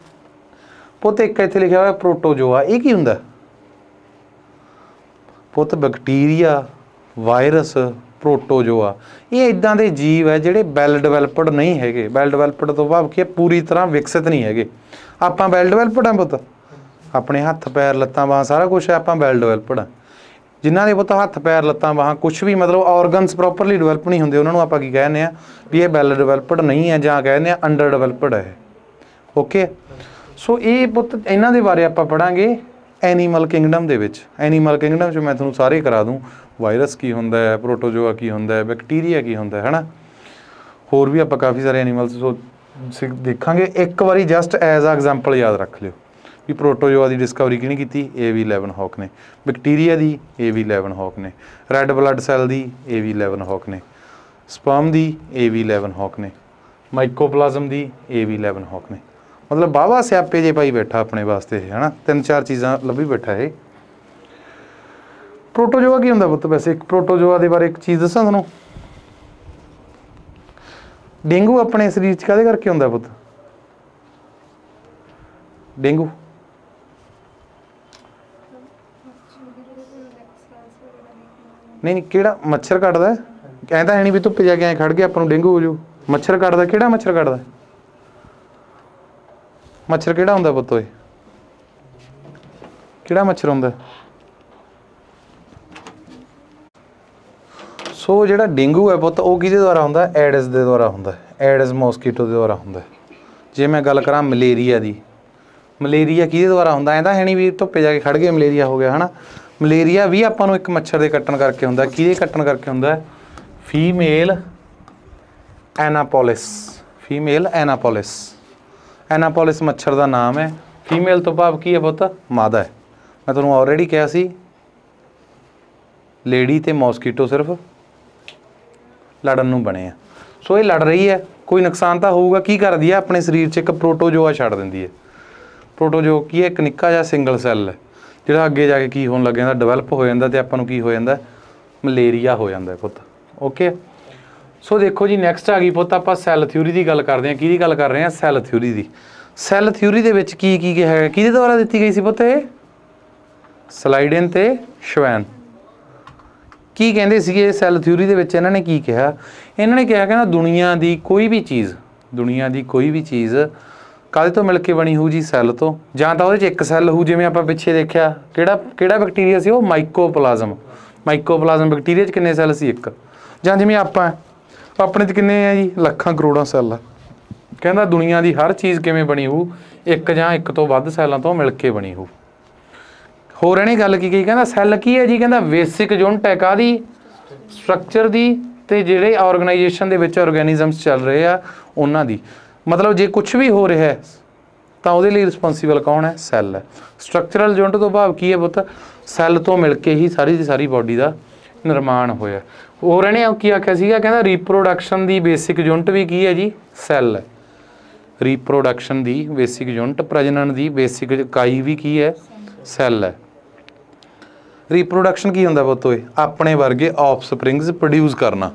ਪੁੱਤ ਇੱਕ ਇੱਥੇ ਲਿਖਿਆ ਹੋਇਆ ਪ੍ਰੋਟੋਜੋਆ, ਇਹ ਕੀ ਹੁੰਦਾ ਪੁੱਤ? ਬੈਕਟੀਰੀਆ, ਵਾਇਰਸ, ਪ੍ਰੋਟੋਜੋਆ, ਇਹ ਇਦਾਂ ਦੇ ਜੀਵ ਹੈ ਜਿਹੜੇ ਵੈਲ ਡਿਵੈਲਪਡ ਨਹੀਂ ਹੈਗੇ। ਵੈਲ ਡਿਵੈਲਪਡ ਤੋਂ ਭਾਵ ਕੀ ਹੈ? ਪੂਰੀ ਤਰ੍ਹਾਂ ਵਿਕਸਿਤ ਨਹੀਂ ਹੈਗੇ। ਆਪਾਂ ਵੈਲ ਡਿਵੈਲਪਡ ਹਾਂ ਪੁੱਤ, ਆਪਣੇ ਹੱਥ ਪੈਰ ਲੱਤਾਂ ਬਾਹਾਂ ਸਾਰਾ ਕੁਛ ਹੈ, ਆਪਾਂ ਵੈਲ ਡਿਵੈਲਪਡ ਹਾਂ। ਜਿਨ੍ਹਾਂ ਦੇ ਪੁੱਤ ਹੱਥ ਪੈਰ ਲੱਤਾਂ ਬਾਹਾਂ ਕੁਛ ਵੀ ਮਤਲਬ ਔਰਗਨਸ ਪ੍ਰੋਪਰਲੀ ਡਿਵੈਲਪ ਨਹੀਂ ਹੁੰਦੇ, ਉਹਨਾਂ ਨੂੰ ਆਪਾਂ ਕੀ ਕਹਿੰਦੇ ਹਾਂ ਵੀ ਇਹ ਵੈਲ ਡਿਵੈਲਪਡ ਨਹੀਂ ਹੈ, ਜਾਂ ਕਹਿੰਦੇ ਹਾਂ ਅੰਡਰ ਡਿਵੈਲਪਡ ਹੈ। ਓਕੇ, ਸੋ ਇਹ ਪੁੱਤ ਇਹਨਾਂ ਦੇ ਬਾਰੇ ਆਪਾਂ ਪੜ੍ਹਾਂਗੇ ਐਨੀਮਲ ਕਿੰਗਡਮ ਦੇ ਵਿੱਚ। ਐਨੀਮਲ ਕਿੰਗਡਮ 'ਚ ਮੈਂ ਤੁਹਾਨੂੰ ਸਾਰੇ ਕਰਾ ਦੂੰ, ਵਾਇਰਸ ਕੀ ਹੁੰਦਾ ਹੈ, ਪ੍ਰੋਟੋਜੋਆ ਕੀ ਹੁੰਦਾ ਹੈ, ਬੈਕਟੀਰੀਆ ਕੀ ਹੁੰਦਾ ਹੈ ਨਾ, ਹੋਰ ਵੀ ਆਪਾਂ ਕਾਫੀ ਸਾਰੇ ਐਨੀਮਲਸ ਦੇਖਾਂਗੇ। ਇੱਕ ਵਾਰੀ ਜਸਟ ਐਜ਼ ਆ ਐਗਜ਼ਾਮਪਲ ਯਾਦ ਰੱਖ ਲਿਓ ਵੀ ਪ੍ਰੋਟੋਜੋਆ ਦੀ ਡਿਸਕਵਰੀ ਕਿਹਨੇ ਕੀਤੀ? AV ਲੀਵਨਹੌਕ ਨੇ। ਬੈਕਟੀਰੀਆ ਦੀ AV ਲੀਵਨਹੌਕ ਨੇ। ਰੈੱਡ ਬਲੱਡ ਸੈੱਲ ਦੀ AV ਲੀਵਨਹੌਕ ਨੇ। ਸਪਰਮ ਦੀ AV ਲੀਵਨਹੌਕ ਨੇ। ਮਾਈਕੋਪਲਾਜ਼ਮ ਦੀ AV ਲੀਵਨਹੌਕ ਨੇ। ਮਤਲਬ ਵਾਹਵਾ ਸਿਆਪੇ ਜੇ ਪਾਈ ਬੈਠਾ ਆਪਣੇ ਵਾਸਤੇ ਇਹ, ਹੈ ਨਾ, 3-4 ਚੀਜ਼ਾਂ ਲੱਭੀ ਬੈਠਾ ਇਹ। ਪ੍ਰੋਟੋਜੋਆ ਕੀ ਹੁੰਦਾ ਪੁੱਤ? ਵੈਸੇ ਇੱਕ ਪ੍ਰੋਟੋਜੋਆ ਦੇ ਬਾਰੇ ਇੱਕ ਚੀਜ਼ ਦੱਸਾਂ ਤੁਹਾਨੂੰ। ਡੇਂਗੂ ਆਪਣੇ ਸਰੀਰ 'ਚ ਕਾਹਦੇ ਕਰਕੇ ਹੁੰਦਾ ਪੁੱਤ? ਡੇਂਗੂ ਨਹੀਂ, ਕਿਹੜਾ ਮੱਛਰ ਕੱਟਦਾ? ਕਹਿੰਦਾ ਹੈ ਨਹੀਂ ਵੀ ਧੁੱਪੇ ਜਾ ਕੇ ਐਂ ਖੜ ਗਿਆ ਆਪਾਂ ਨੂੰ ਡੇਂਗੂ ਹੋ ਜੂ। ਮੱਛਰ ਕੱਟਦਾ, ਕਿਹੜਾ ਮੱਛਰ ਕੱਟਦਾ? ਮੱਛਰ ਕਿਹੜਾ ਹੁੰਦਾ ਪੁੱਤ? ਓਏ ਕਿਹੜਾ ਮੱਛਰ ਹੁੰਦਾ? ਸੋ ਜਿਹੜਾ ਡੇਂਗੂ ਹੈ ਪੁੱਤ ਉਹ ਕਿਹਦੇ ਦੁਆਰਾ ਹੁੰਦਾ? ਐਡਸ ਦੇ ਦੁਆਰਾ ਹੁੰਦਾ। ਐਡਸ ਮੋਸਕੀਟੋ ਦੇ ਦੁਆਰਾ ਹੁੰਦਾ। ਜੇ ਮੈਂ ਗੱਲ ਕਰਾਂ ਮਲੇਰੀਆ ਦੀ, ਮਲੇਰੀਆ ਕਿਹਦੇ ਦੁਆਰਾ ਹੁੰਦਾ? ਐਂ ਤਾਂ ਹੈ ਨਹੀਂ ਵੀ ਧੁੱਪੇ ਜਾ ਕੇ ਖੜ ਗਏ ਮਲੇਰੀਆ ਹੋ ਗਿਆ, ਹੈ ਨਾ। ਮਲੇਰੀਆ ਵੀ ਆਪਾਂ ਨੂੰ ਇੱਕ ਮੱਛਰ ਦੇ ਕੱਟਣ ਕਰਕੇ ਹੁੰਦਾ। ਕਿਹਦੇ ਕੱਟਣ ਕਰਕੇ ਹੁੰਦਾ? ਫੀਮੇਲ ਐਨਾਪੋਲਿਸ। ਫੀਮੇਲ ਐਨਾਪੋਲਿਸ। ਐਨਾਪੋਲਿਸ ਮੱਛਰ ਦਾ ਨਾਮ ਹੈ। ਫੀਮੇਲ ਤੋਂ ਭਾਵ ਕੀ ਹੈ ਪੁੱਤ? ਮਾਦਾ ਹੈ। ਮੈਂ ਤੁਹਾਨੂੰ ਆਲਰੇਡੀ ਕਿਹਾ ਸੀ ਲੇਡੀ ਤੇ ਮੋਸਕੀਟੋ ਸਿਰਫ ਲੜਨ ਨੂੰ ਬਣੇ ਆ। ਸੋ ਇਹ ਲੜ ਰਹੀ ਹੈ, ਕੋਈ ਨੁਕਸਾਨ ਤਾਂ ਹੋਊਗਾ। ਕੀ ਕਰਦੀ ਹੈ, ਆਪਣੇ ਸਰੀਰ 'ਚ ਇੱਕ ਪ੍ਰੋਟੋਜੋਆ ਛੱਡ ਦਿੰਦੀ ਹੈ। ਪ੍ਰੋਟੋਜੋਆ ਕੀ ਹੈ, ਇੱਕ ਨਿੱਕਾ ਜਿਹਾ ਸਿੰਗਲ ਸੈੱਲ ਹੈ ਜਿਹੜਾ ਅੱਗੇ ਜਾ ਕੇ ਕੀ ਹੋਣ ਲੱਗ ਜਾਂਦਾ, ਡਿਵੈਲਪ ਹੋ ਜਾਂਦਾ, ਅਤੇ ਆਪਾਂ ਨੂੰ ਕੀ ਹੋ ਜਾਂਦਾ, ਮਲੇਰੀਆ ਹੋ ਜਾਂਦਾ ਪੁੱਤ। ਓਕੇ, ਸੋ ਦੇਖੋ ਜੀ ਨੈਕਸਟ ਆ ਗਈ ਪੁੱਤ, ਆਪਾਂ ਸੈੱਲ ਥਿਊਰੀ ਦੀ ਗੱਲ ਕਰਦੇ ਹਾਂ। ਕਿਹਦੀ ਗੱਲ ਕਰ ਰਹੇ ਹਾਂ, ਸੈੱਲ ਥਿਊਰੀ ਦੀ। ਸੈੱਲ ਥਿਊਰੀ ਦੇ ਵਿੱਚ ਕੀ ਕੀ ਹੈ, ਕਿਹਦੇ ਦੁਆਰਾ ਦਿੱਤੀ ਗਈ ਸੀ ਪੁੱਤ, ਇਹ ਸਲਾਈਡਨ ਤੇ ਸ਼ਵੈਨ। ਕੀ ਕਹਿੰਦੇ ਸੀਗੇ ਸੈੱਲ ਥਿਊਰੀ ਦੇ ਵਿੱਚ, ਇਹਨਾਂ ਨੇ ਕੀ ਕਿਹਾ, ਇਹਨਾਂ ਨੇ ਕਿਹਾ ਕਹਿੰਦਾ ਦੁਨੀਆ ਦੀ ਕੋਈ ਵੀ ਚੀਜ਼ ਕਾਹਦੇ ਤੋਂ ਮਿਲ ਕੇ ਬਣੀ ਹੋਊ ਜੀ, ਸੈੱਲ ਤੋਂ। ਜਾਂ ਤਾਂ ਉਹਦੇ 'ਚ ਇੱਕ ਸੈੱਲ ਹੋਊ, ਜਿਵੇਂ ਆਪਾਂ ਪਿੱਛੇ ਦੇਖਿਆ ਕਿਹੜਾ ਬੈਕਟੀਰੀਆ ਸੀ ਉਹ, ਮਾਈਕੋਪਲਾਜ਼ਮ ਬੈਕਟੀਰੀਆ 'ਚ ਕਿੰਨੇ ਸੈੱਲ ਸੀ, ਇੱਕ। ਜਾਂ ਜਿਵੇਂ ਆਪਣੇ 'ਚ ਕਿੰਨੇ ਆ ਜੀ, ਲੱਖਾਂ ਕਰੋੜਾਂ ਸੈੱਲ ਆ। ਕਹਿੰਦਾ ਦੁਨੀਆ ਦੀ ਹਰ ਚੀਜ਼ ਕਿਵੇਂ ਬਣੀ ਹੋਊ, ਇੱਕ ਜਾਂ ਇੱਕ ਤੋਂ ਵੱਧ ਸੈੱਲਾਂ ਤੋਂ ਮਿਲ ਕੇ ਬਣੀ ਹੋਊ। ਹੋਰ ਇਹਨੇ ਗੱਲ ਕੀ ਕਹੀ, ਕਹਿੰਦਾ ਸੈੱਲ ਕੀ ਹੈ ਜੀ, ਕਹਿੰਦਾ ਬੇਸਿਕ ਯੂਨਿਟ ਹੈ ਕਾਹਦੀ, ਸਟਰਕਚਰ ਦੀ, ਤੇ ਜਿਹੜੇ ਆਰਗੇਨਾਈਜੇਸ਼ਨ ਦੇ ਵਿੱਚ ਆਰਗੈਨਿਜ਼ਮਸ ਚੱਲ ਰਹੇ ਆ ਉਹਨਾਂ ਦੀ। ਮਤਲਬ ਜੇ ਕੁਛ ਵੀ ਹੋ ਰਿਹਾ ਹੈ ਤਾਂ ਉਹਦੇ ਲਈ ਰਿਸਪੌਂਸੀਬਲ ਕੌਣ ਹੈ, ਸੈੱਲ ਹੈ। ਸਟਰਕਚਰਲ ਯੂਨਿਟ ਤੋਂ ਭਾਵ ਕੀ ਹੈ ਪੁੱਤ, ਸੈੱਲ ਤੋਂ ਮਿਲ ਕੇ ਹੀ ਸਾਰੀ ਦੀ ਸਾਰੀ ਬਾਡੀ ਦਾ ਨਿਰਮਾਣ ਹੋਇਆ। ਹੋਰ ਇਹਨੇ ਕੀ ਆਖਿਆ ਸੀਗਾ, ਕਹਿੰਦਾ ਰੀਪਰੋਡਕਸ਼ਨ ਦੀ ਬੇਸਿਕ ਯੂਨਿਟ ਵੀ ਕੀ ਹੈ ਜੀ, ਸੈੱਲ ਹੈ। ਰੀਪਰੋਡਕਸ਼ਨ ਦੀ ਬੇਸਿਕ ਯੂਨਿਟ, ਪ੍ਰਜਨਨ ਦੀ ਬੇਸਿਕ ਇਕਾਈ ਵੀ ਕੀ ਹੈ, ਸੈੱਲ ਹੈ। ਰੀਪਰੋਡਕਸ਼ਨ ਕੀ ਹੁੰਦਾ ਪੁੱਤ, ਓਏ ਆਪਣੇ ਵਰਗੇ ਆਫਸਪ੍ਰਿੰਗਸ ਪ੍ਰੋਡਿਊਸ ਕਰਨਾ।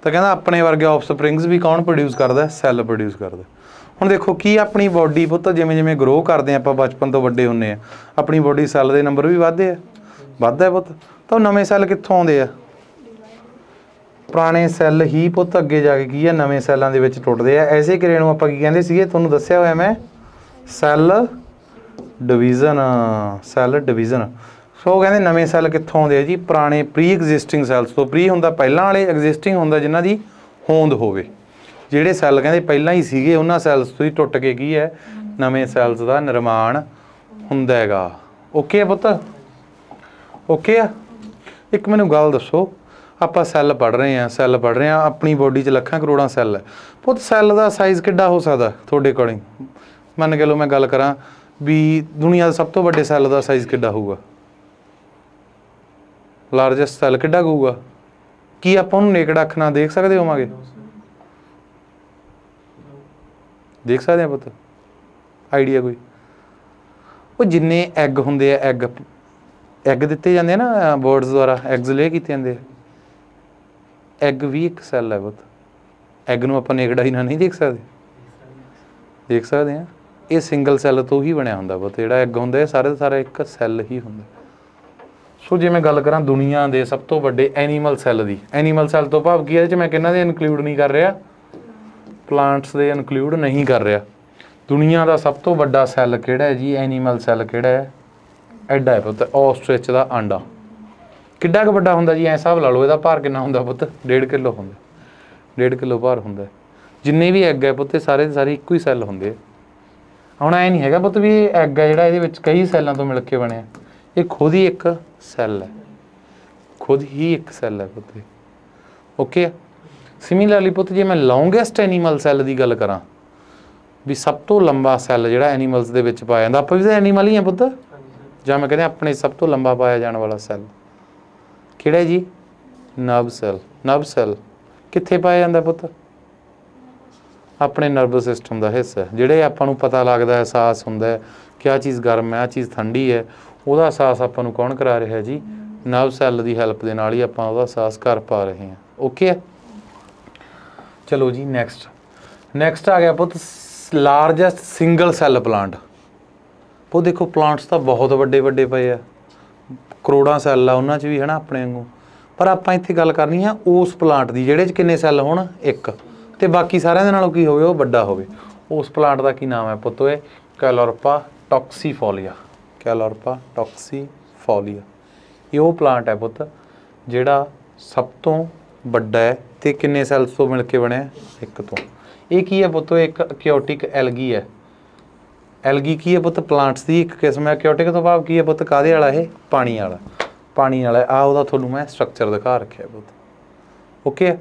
ਤਾਂ ਕਹਿੰਦਾ ਆਪਣੇ ਵਰਗੇ ਆਫਸਪ੍ਰਿੰਗਸ ਵੀ ਕੌਣ ਪ੍ਰੋਡਿਊਸ ਕਰਦਾ, ਸੈੱਲ ਪ੍ਰੋਡਿਊਸ ਕਰਦਾ। ਹੁਣ ਦੇਖੋ ਕੀ ਆਪਣੀ ਬਾਡੀ ਪੁੱਤ ਜਿਵੇਂ ਜਿਵੇਂ ਗਰੋ ਕਰਦੇ ਆਪਾਂ, ਬਚਪਨ ਤੋਂ ਵੱਡੇ ਹੁੰਦੇ ਆ, ਆਪਣੀ ਬਾਡੀ ਸੈੱਲ ਦੇ ਨੰਬਰ ਵੀ ਵੱਧਦਾ ਪੁੱਤ। ਤਾਂ ਉਹ ਨਵੇਂ ਸੈੱਲ ਕਿੱਥੋਂ ਆਉਂਦੇ ਆ, ਪੁਰਾਣੇ ਸੈੱਲ ਹੀ ਪੁੱਤ ਅੱਗੇ ਜਾ ਕੇ ਕੀ ਆ, ਨਵੇਂ ਸੈੱਲਾਂ ਦੇ ਵਿੱਚ ਟੁੱਟਦੇ ਆ। ਐਸੇ ਕਿਰਿਆ ਨੂੰ ਆਪਾਂ ਕੀ ਕਹਿੰਦੇ ਸੀਗੇ, ਤੁਹਾਨੂੰ ਦੱਸਿਆ ਹੋਇਆ ਮੈਂ, ਸੈੱਲ ਡਿਵੀਜ਼ਨ। ਸੋ ਕਹਿੰਦੇ ਨਵੇਂ ਸੈੱਲ ਕਿੱਥੋਂ ਆਉਂਦੇ ਆ ਜੀ, ਪੁਰਾਣੇ ਪ੍ਰੀ ਐਗਜ਼ਿਸਟਿੰਗ ਸੈੱਲਸ ਤੋਂ। ਪ੍ਰੀ ਹੁੰਦਾ ਪਹਿਲਾਂ ਵਾਲੇ, ਐਗਜ਼ਿਸਟਿੰਗ ਹੁੰਦਾ ਜਿਨ੍ਹਾਂ ਦੀ ਹੋਂਦ ਹੋਵੇ। ਜਿਹੜੇ ਸੈੱਲ ਕਹਿੰਦੇ ਪਹਿਲਾਂ ਹੀ ਸੀਗੇ ਉਹਨਾਂ ਸੈੱਲਸ ਤੋਂ ਹੀ ਟੁੱਟ ਕੇ ਕੀ ਹੈ, ਨਵੇਂ ਸੈੱਲਸ ਦਾ ਨਿਰਮਾਣ ਹੁੰਦਾ ਹੈਗਾ। ਓਕੇ ਆ ਪੁੱਤ, ਓਕੇ ਆ। ਇੱਕ ਮੈਨੂੰ ਗੱਲ ਦੱਸੋ, ਆਪਾਂ ਸੈੱਲ ਪੜ੍ਹ ਰਹੇ ਹਾਂ, ਆਪਣੀ ਬੋਡੀ 'ਚ ਲੱਖਾਂ ਕਰੋੜਾਂ ਸੈੱਲ ਹੈ ਪੁੱਤ। ਸੈੱਲ ਦਾ ਸਾਈਜ਼ ਕਿੱਡਾ ਹੋ ਸਕਦਾ ਤੁਹਾਡੇ ਅਕੋਰਡਿੰਗ, ਮੰਨ ਕੇ ਲਓ ਮੈਂ ਗੱਲ ਕਰਾਂ ਵੀ ਦੁਨੀਆ ਦਾ ਸਭ ਤੋਂ ਵੱਡੇ ਸੈੱਲ ਦਾ ਸਾਈਜ਼ ਕਿੱਡਾ ਹੋਊਗਾ, ਲਾਰਜੈਸਟ ਸੈੱਲ ਕਿੱਡਾ ਹੋਊਗਾ? ਕੀ ਆਪਾਂ ਉਹਨੂੰ ਨੇਕੜ ਅੱਖ ਨਾਲ ਦੇਖ ਸਕਦੇ ਹੋਵਾਂਗੇ? ਦੇਖ ਸਕਦੇ ਹਾਂ ਪੁੱਤ, ਆਈਡੀਆ ਕੋਈ? ਉਹ ਜਿੰਨੇ ਐਗ ਹੁੰਦੇ ਆ, ਐਗ ਦਿੱਤੇ ਜਾਂਦੇ ਆ ਨਾ ਬਰਡਸ ਦੁਆਰਾ, ਐਗਸ ਲੇ ਕੀਤੇ ਜਾਂਦੇ ਆ, ਐਗ ਵੀ ਇੱਕ ਸੈੱਲ ਹੈ ਪੁੱਤ। ਐਗ ਨੂੰ ਆਪਾਂ ਨੇਕੜ ਆਈ ਨਾਲ ਨਹੀਂ ਦੇਖ ਸਕਦੇ, ਦੇਖ ਸਕਦੇ ਹਾਂ। ਇਹ ਸਿੰਗਲ ਸੈੱਲ ਤੋਂ ਹੀ ਬਣਿਆ ਹੁੰਦਾ ਪੁੱਤ। ਜਿਹੜਾ ਐਗ ਹੁੰਦਾ ਇਹ ਸਾਰੇ ਦਾ ਸਾਰਾ ਇੱਕ ਸੈੱਲ ਹੀ ਹੁੰਦਾ। ਸੋ ਜੇ ਮੈਂ ਗੱਲ ਕਰਾਂ ਦੁਨੀਆ ਦੇ ਸਭ ਤੋਂ ਵੱਡੇ ਐਨੀਮਲ ਸੈੱਲ ਦੀ, ਐਨੀਮਲ ਸੈੱਲ ਤੋਂ ਭਾਵ ਕੀ ਹੈ, ਇਹਦੇ 'ਚ ਮੈਂ ਕਿਹਨਾਂ ਦੇ ਇਨਕਲੂਡ ਨਹੀਂ ਕਰ ਰਿਹਾ, ਪਲਾਂਟਸ ਦੇ ਇਨਕਲੂਡ ਨਹੀਂ ਕਰ ਰਿਹਾ। ਦੁਨੀਆ ਦਾ ਸਭ ਤੋਂ ਵੱਡਾ ਸੈੱਲ ਕਿਹੜਾ ਹੈ ਜੀ, ਐਨੀਮਲ ਸੈੱਲ ਕਿਹੜਾ ਹੈ, ਐਡਾ ਹੈ ਪੁੱਤ, ਆਸਟ੍ਰਿਚ ਦਾ ਆਂਡਾ। ਕਿੱਡਾ ਕੁ ਵੱਡਾ ਹੁੰਦਾ ਜੀ, ਐਂ ਹਿਸਾਬ ਲਾ ਲਓ। ਇਹਦਾ ਭਾਰ ਕਿੰਨਾ ਹੁੰਦਾ ਪੁੱਤ, 1.5 ਕਿਲੋ ਹੁੰਦਾ, 1.5 ਕਿਲੋ ਭਾਰ ਹੁੰਦਾ। ਜਿੰਨੇ ਵੀ ਐਗ ਹੈ ਪੁੱਤ ਸਾਰੇ ਦੇ ਸਾਰੇ ਇੱਕੋ ਹੀ ਸੈੱਲ ਹੁੰਦੇ। ਹੁਣ ਐਂ ਨਹੀਂ ਹੈਗਾ ਪੁੱਤ ਵੀ ਇਹ ਐਗ ਹੈ ਜਿਹੜਾ ਇਹਦੇ ਵਿੱਚ ਕਈ ਸੈੱਲਾਂ ਤੋਂ ਮਿਲ ਕੇ ਬਣਿਆ, ਇਹ ਖੁਦ ਹੀ ਇੱਕ ਸੈੱਲ ਹੈ, ਖੁਦ ਹੀ ਇੱਕ ਸੈੱਲ ਹੈ ਪੁੱਤ। ਓਕੇ, ਸਿਮਿਲਰਲੀ ਪੁੱਤ ਜੇ ਮੈਂ ਲੌਂਗੈਸਟ ਐਨੀਮਲ ਸੈੱਲ ਦੀ ਗੱਲ ਕਰਾਂ, ਵੀ ਸਭ ਤੋਂ ਲੰਬਾ ਸੈੱਲ ਜਿਹੜਾ ਐਨੀਮਲਸ ਦੇ ਵਿੱਚ ਪਾਇਆ ਜਾਂਦਾ, ਆਪਾਂ ਵੀ ਤਾਂ ਐਨੀਮਲ ਹੀ ਆ ਪੁੱਤ, ਜਾਂ ਮੈਂ ਕਹਿੰਦਾ ਆਪਣੇ ਸਭ ਤੋਂ ਲੰਬਾ ਪਾਇਆ ਜਾਣ ਵਾਲਾ ਸੈੱਲ ਕਿਹੜਾ ਜੀ, ਨਰਵ ਸੈੱਲ। ਨਰਵ ਸੈੱਲ ਕਿੱਥੇ ਪਾਇਆ ਜਾਂਦਾ ਪੁੱਤ, ਆਪਣੇ ਨਰਵਸ ਸਿਸਟਮ ਦਾ ਹਿੱਸਾ, ਜਿਹੜੇ ਆਪਾਂ ਨੂੰ ਪਤਾ ਲੱਗਦਾ, ਅਹਿਸਾਸ ਹੁੰਦਾ ਕਿ ਆਹ ਚੀਜ਼ ਗਰਮ ਹੈ, ਆਹ ਚੀਜ਼ ਠੰਡੀ ਹੈ, ਉਹਦਾ ਅਹਿਸਾਸ ਆਪਾਂ ਨੂੰ ਕੌਣ ਕਰਾ ਰਿਹਾ ਜੀ, ਨਰਵ ਸੈੱਲ ਦੀ ਹੈਲਪ ਦੇ ਨਾਲ ਹੀ ਆਪਾਂ ਉਹਦਾ ਅਹਿਸਾਸ ਕਰ ਪਾ ਰਹੇ ਹਾਂ। ਓਕੇ ਹੈ, ਚਲੋ ਜੀ ਨੈਕਸਟ ਆ ਗਿਆ ਪੁੱਤ ਲਾਰਜੈਸਟ ਸਿੰਗਲ ਸੈੱਲ ਪਲਾਂਟ। ਉਹ ਦੇਖੋ ਪਲਾਂਟਸ ਤਾਂ ਬਹੁਤ ਵੱਡੇ ਵੱਡੇ ਪਏ ਆ, ਕਰੋੜਾਂ ਸੈੱਲ ਆ ਉਹਨਾਂ 'ਚ ਵੀ, ਹੈ ਨਾ ਆਪਣੇ ਵਾਂਗੂ। ਪਰ ਆਪਾਂ ਇੱਥੇ ਗੱਲ ਕਰਨੀ ਆ ਉਸ ਪਲਾਂਟ ਦੀ ਜਿਹੜੇ 'ਚ ਕਿੰਨੇ ਸੈੱਲ ਹੋਣ, ਇੱਕ, ਤੇ ਬਾਕੀ ਸਾਰਿਆਂ ਦੇ ਨਾਲੋਂ ਕੀ ਹੋਵੇ, ਉਹ ਵੱਡਾ ਹੋਵੇ। ਉਸ ਪਲਾਂਟ ਦਾ ਕੀ ਨਾਮ ਹੈ ਪੁੱਤ, ਇਹ ਕੈਲੋਰਪਾ ਟੌਕਸੀਫੋਲੀਆ। ਕੈਲੋਰਪਾ ਟੌਕਸੀਫੋਲੀਆ ਇਹ ਉਹ ਪਲਾਂਟ ਹੈ ਪੁੱਤ ਜਿਹੜਾ ਸਭ ਤੋਂ ਵੱਡਾ ਹੈ ਤੇ ਕਿੰਨੇ ਸੈੱਲਸ ਤੋਂ ਮਿਲ ਕੇ ਬਣਿਆ, ਇੱਕ ਤੋਂ। ਇਹ ਕੀ ਹੈ ਪੁੱਤ, ਇੱਕ ਅਕਿਓਟਿਕ ਐਲਗੀ ਹੈ। ਐਲਗੀ ਕੀ ਹੈ ਪੁੱਤ, ਪਲਾਂਟਸ ਦੀ ਇੱਕ ਕਿਸਮ ਹੈ। ਅਕਿਓਟਿਕ ਤੋਂ ਭਾਵ ਕੀ ਹੈ ਪੁੱਤ, ਕਾਹਦੇ ਵਾਲਾ, ਇਹ ਪਾਣੀ ਵਾਲਾ, ਪਾਣੀ ਵਾਲਾ। ਆਹ ਉਹਦਾ ਤੁਹਾਨੂੰ ਮੈਂ ਸਟਰਕਚਰ ਦਿਖਾ ਰੱਖਿਆ ਪੁੱਤ। ਓਕੇ,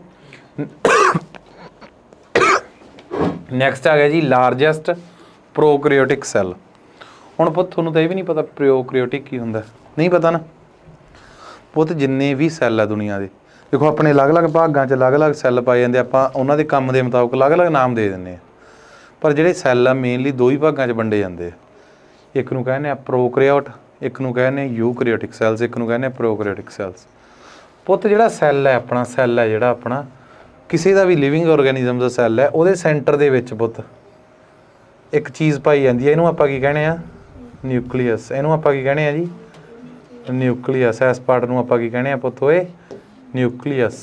ਨੈਕਸਟ ਆ ਗਿਆ ਜੀ ਲਾਰਜੈਸਟ ਪ੍ਰੋਕੈਰੀਓਟਿਕ ਸੈੱਲ। ਹੁਣ ਪੁੱਤ ਤੁਹਾਨੂੰ ਤਾਂ ਇਹ ਵੀ ਨਹੀਂ ਪਤਾ ਪ੍ਰੋਕੈਰੀਓਟਿਕ ਕੀ ਹੁੰਦਾ, ਨਹੀਂ ਪਤਾ ਨਾ ਪੁੱਤ। ਜਿੰਨੇ ਵੀ ਸੈੱਲ ਆ ਦੁਨੀਆ ਦੇ ਦੇਖੋ ਆਪਣੇ ਅਲੱਗ-ਅਲੱਗ ਭਾਗਾਂ 'ਚ ਅਲੱਗ-ਅਲੱਗ ਸੈੱਲ ਪਾਏ ਜਾਂਦੇ, ਆਪਾਂ ਉਹਨਾਂ ਦੇ ਕੰਮ ਦੇ ਮੁਤਾਬਕ ਅਲੱਗ-ਅਲੱਗ ਨਾਮ ਦੇ ਦਿੰਦੇ ਆ। ਪਰ ਜਿਹੜੇ ਸੈੱਲ ਆ ਮੇਨਲੀ ਦੋ ਹੀ ਭਾਗਾਂ 'ਚ ਵੰਡੇ ਜਾਂਦੇ ਆ। ਇੱਕ ਨੂੰ ਕਹਿੰਦੇ ਆ ਪ੍ਰੋਕੈਰੀਓਟ, ਇੱਕ ਨੂੰ ਕਹਿੰਦੇ ਆ ਯੂਕੈਰੀਓਟਿਕ ਸੈਲਸ, ਇੱਕ ਨੂੰ ਕਹਿੰਦੇ ਆ ਪ੍ਰੋਕੈਰੀਓਟਿਕ ਸੈਲਸ। ਪੁੱਤ ਜਿਹੜਾ ਸੈੱਲ ਹੈ ਆਪਣਾ, ਸੈੱਲ ਹੈ ਜਿਹੜਾ ਆਪਣਾ ਕਿਸੇ ਦਾ ਵੀ ਲਿਵਿੰਗ ਆਰਗੈਨਿਜ਼ਮ ਦਾ ਸੈੱਲ ਹੈ, ਉਹਦੇ ਸੈਂਟਰ ਦੇ ਵਿੱਚ ਪੁੱਤ ਇੱਕ ਚੀਜ਼ ਪਾਈ ਜਾਂਦੀ ਹੈ, ਇਹਨੂੰ ਆਪਾਂ ਕੀ ਕਹਿੰਦੇ ਆ? ਨਿਊਕਲੀਅਸ। ਇਹਨੂੰ ਆਪਾਂ ਕੀ ਕਹਿੰਦੇ ਆ ਜੀ? ਨਿਊਕਲੀਅਸ। ਇਸ ਪਾਰਟ ਨੂੰ ਆਪਾਂ ਕੀ ਕਹਿੰਦੇ ਆ ਪੁੱਤ ਓਏ? ਨਿਊਕਲੀਅਸ।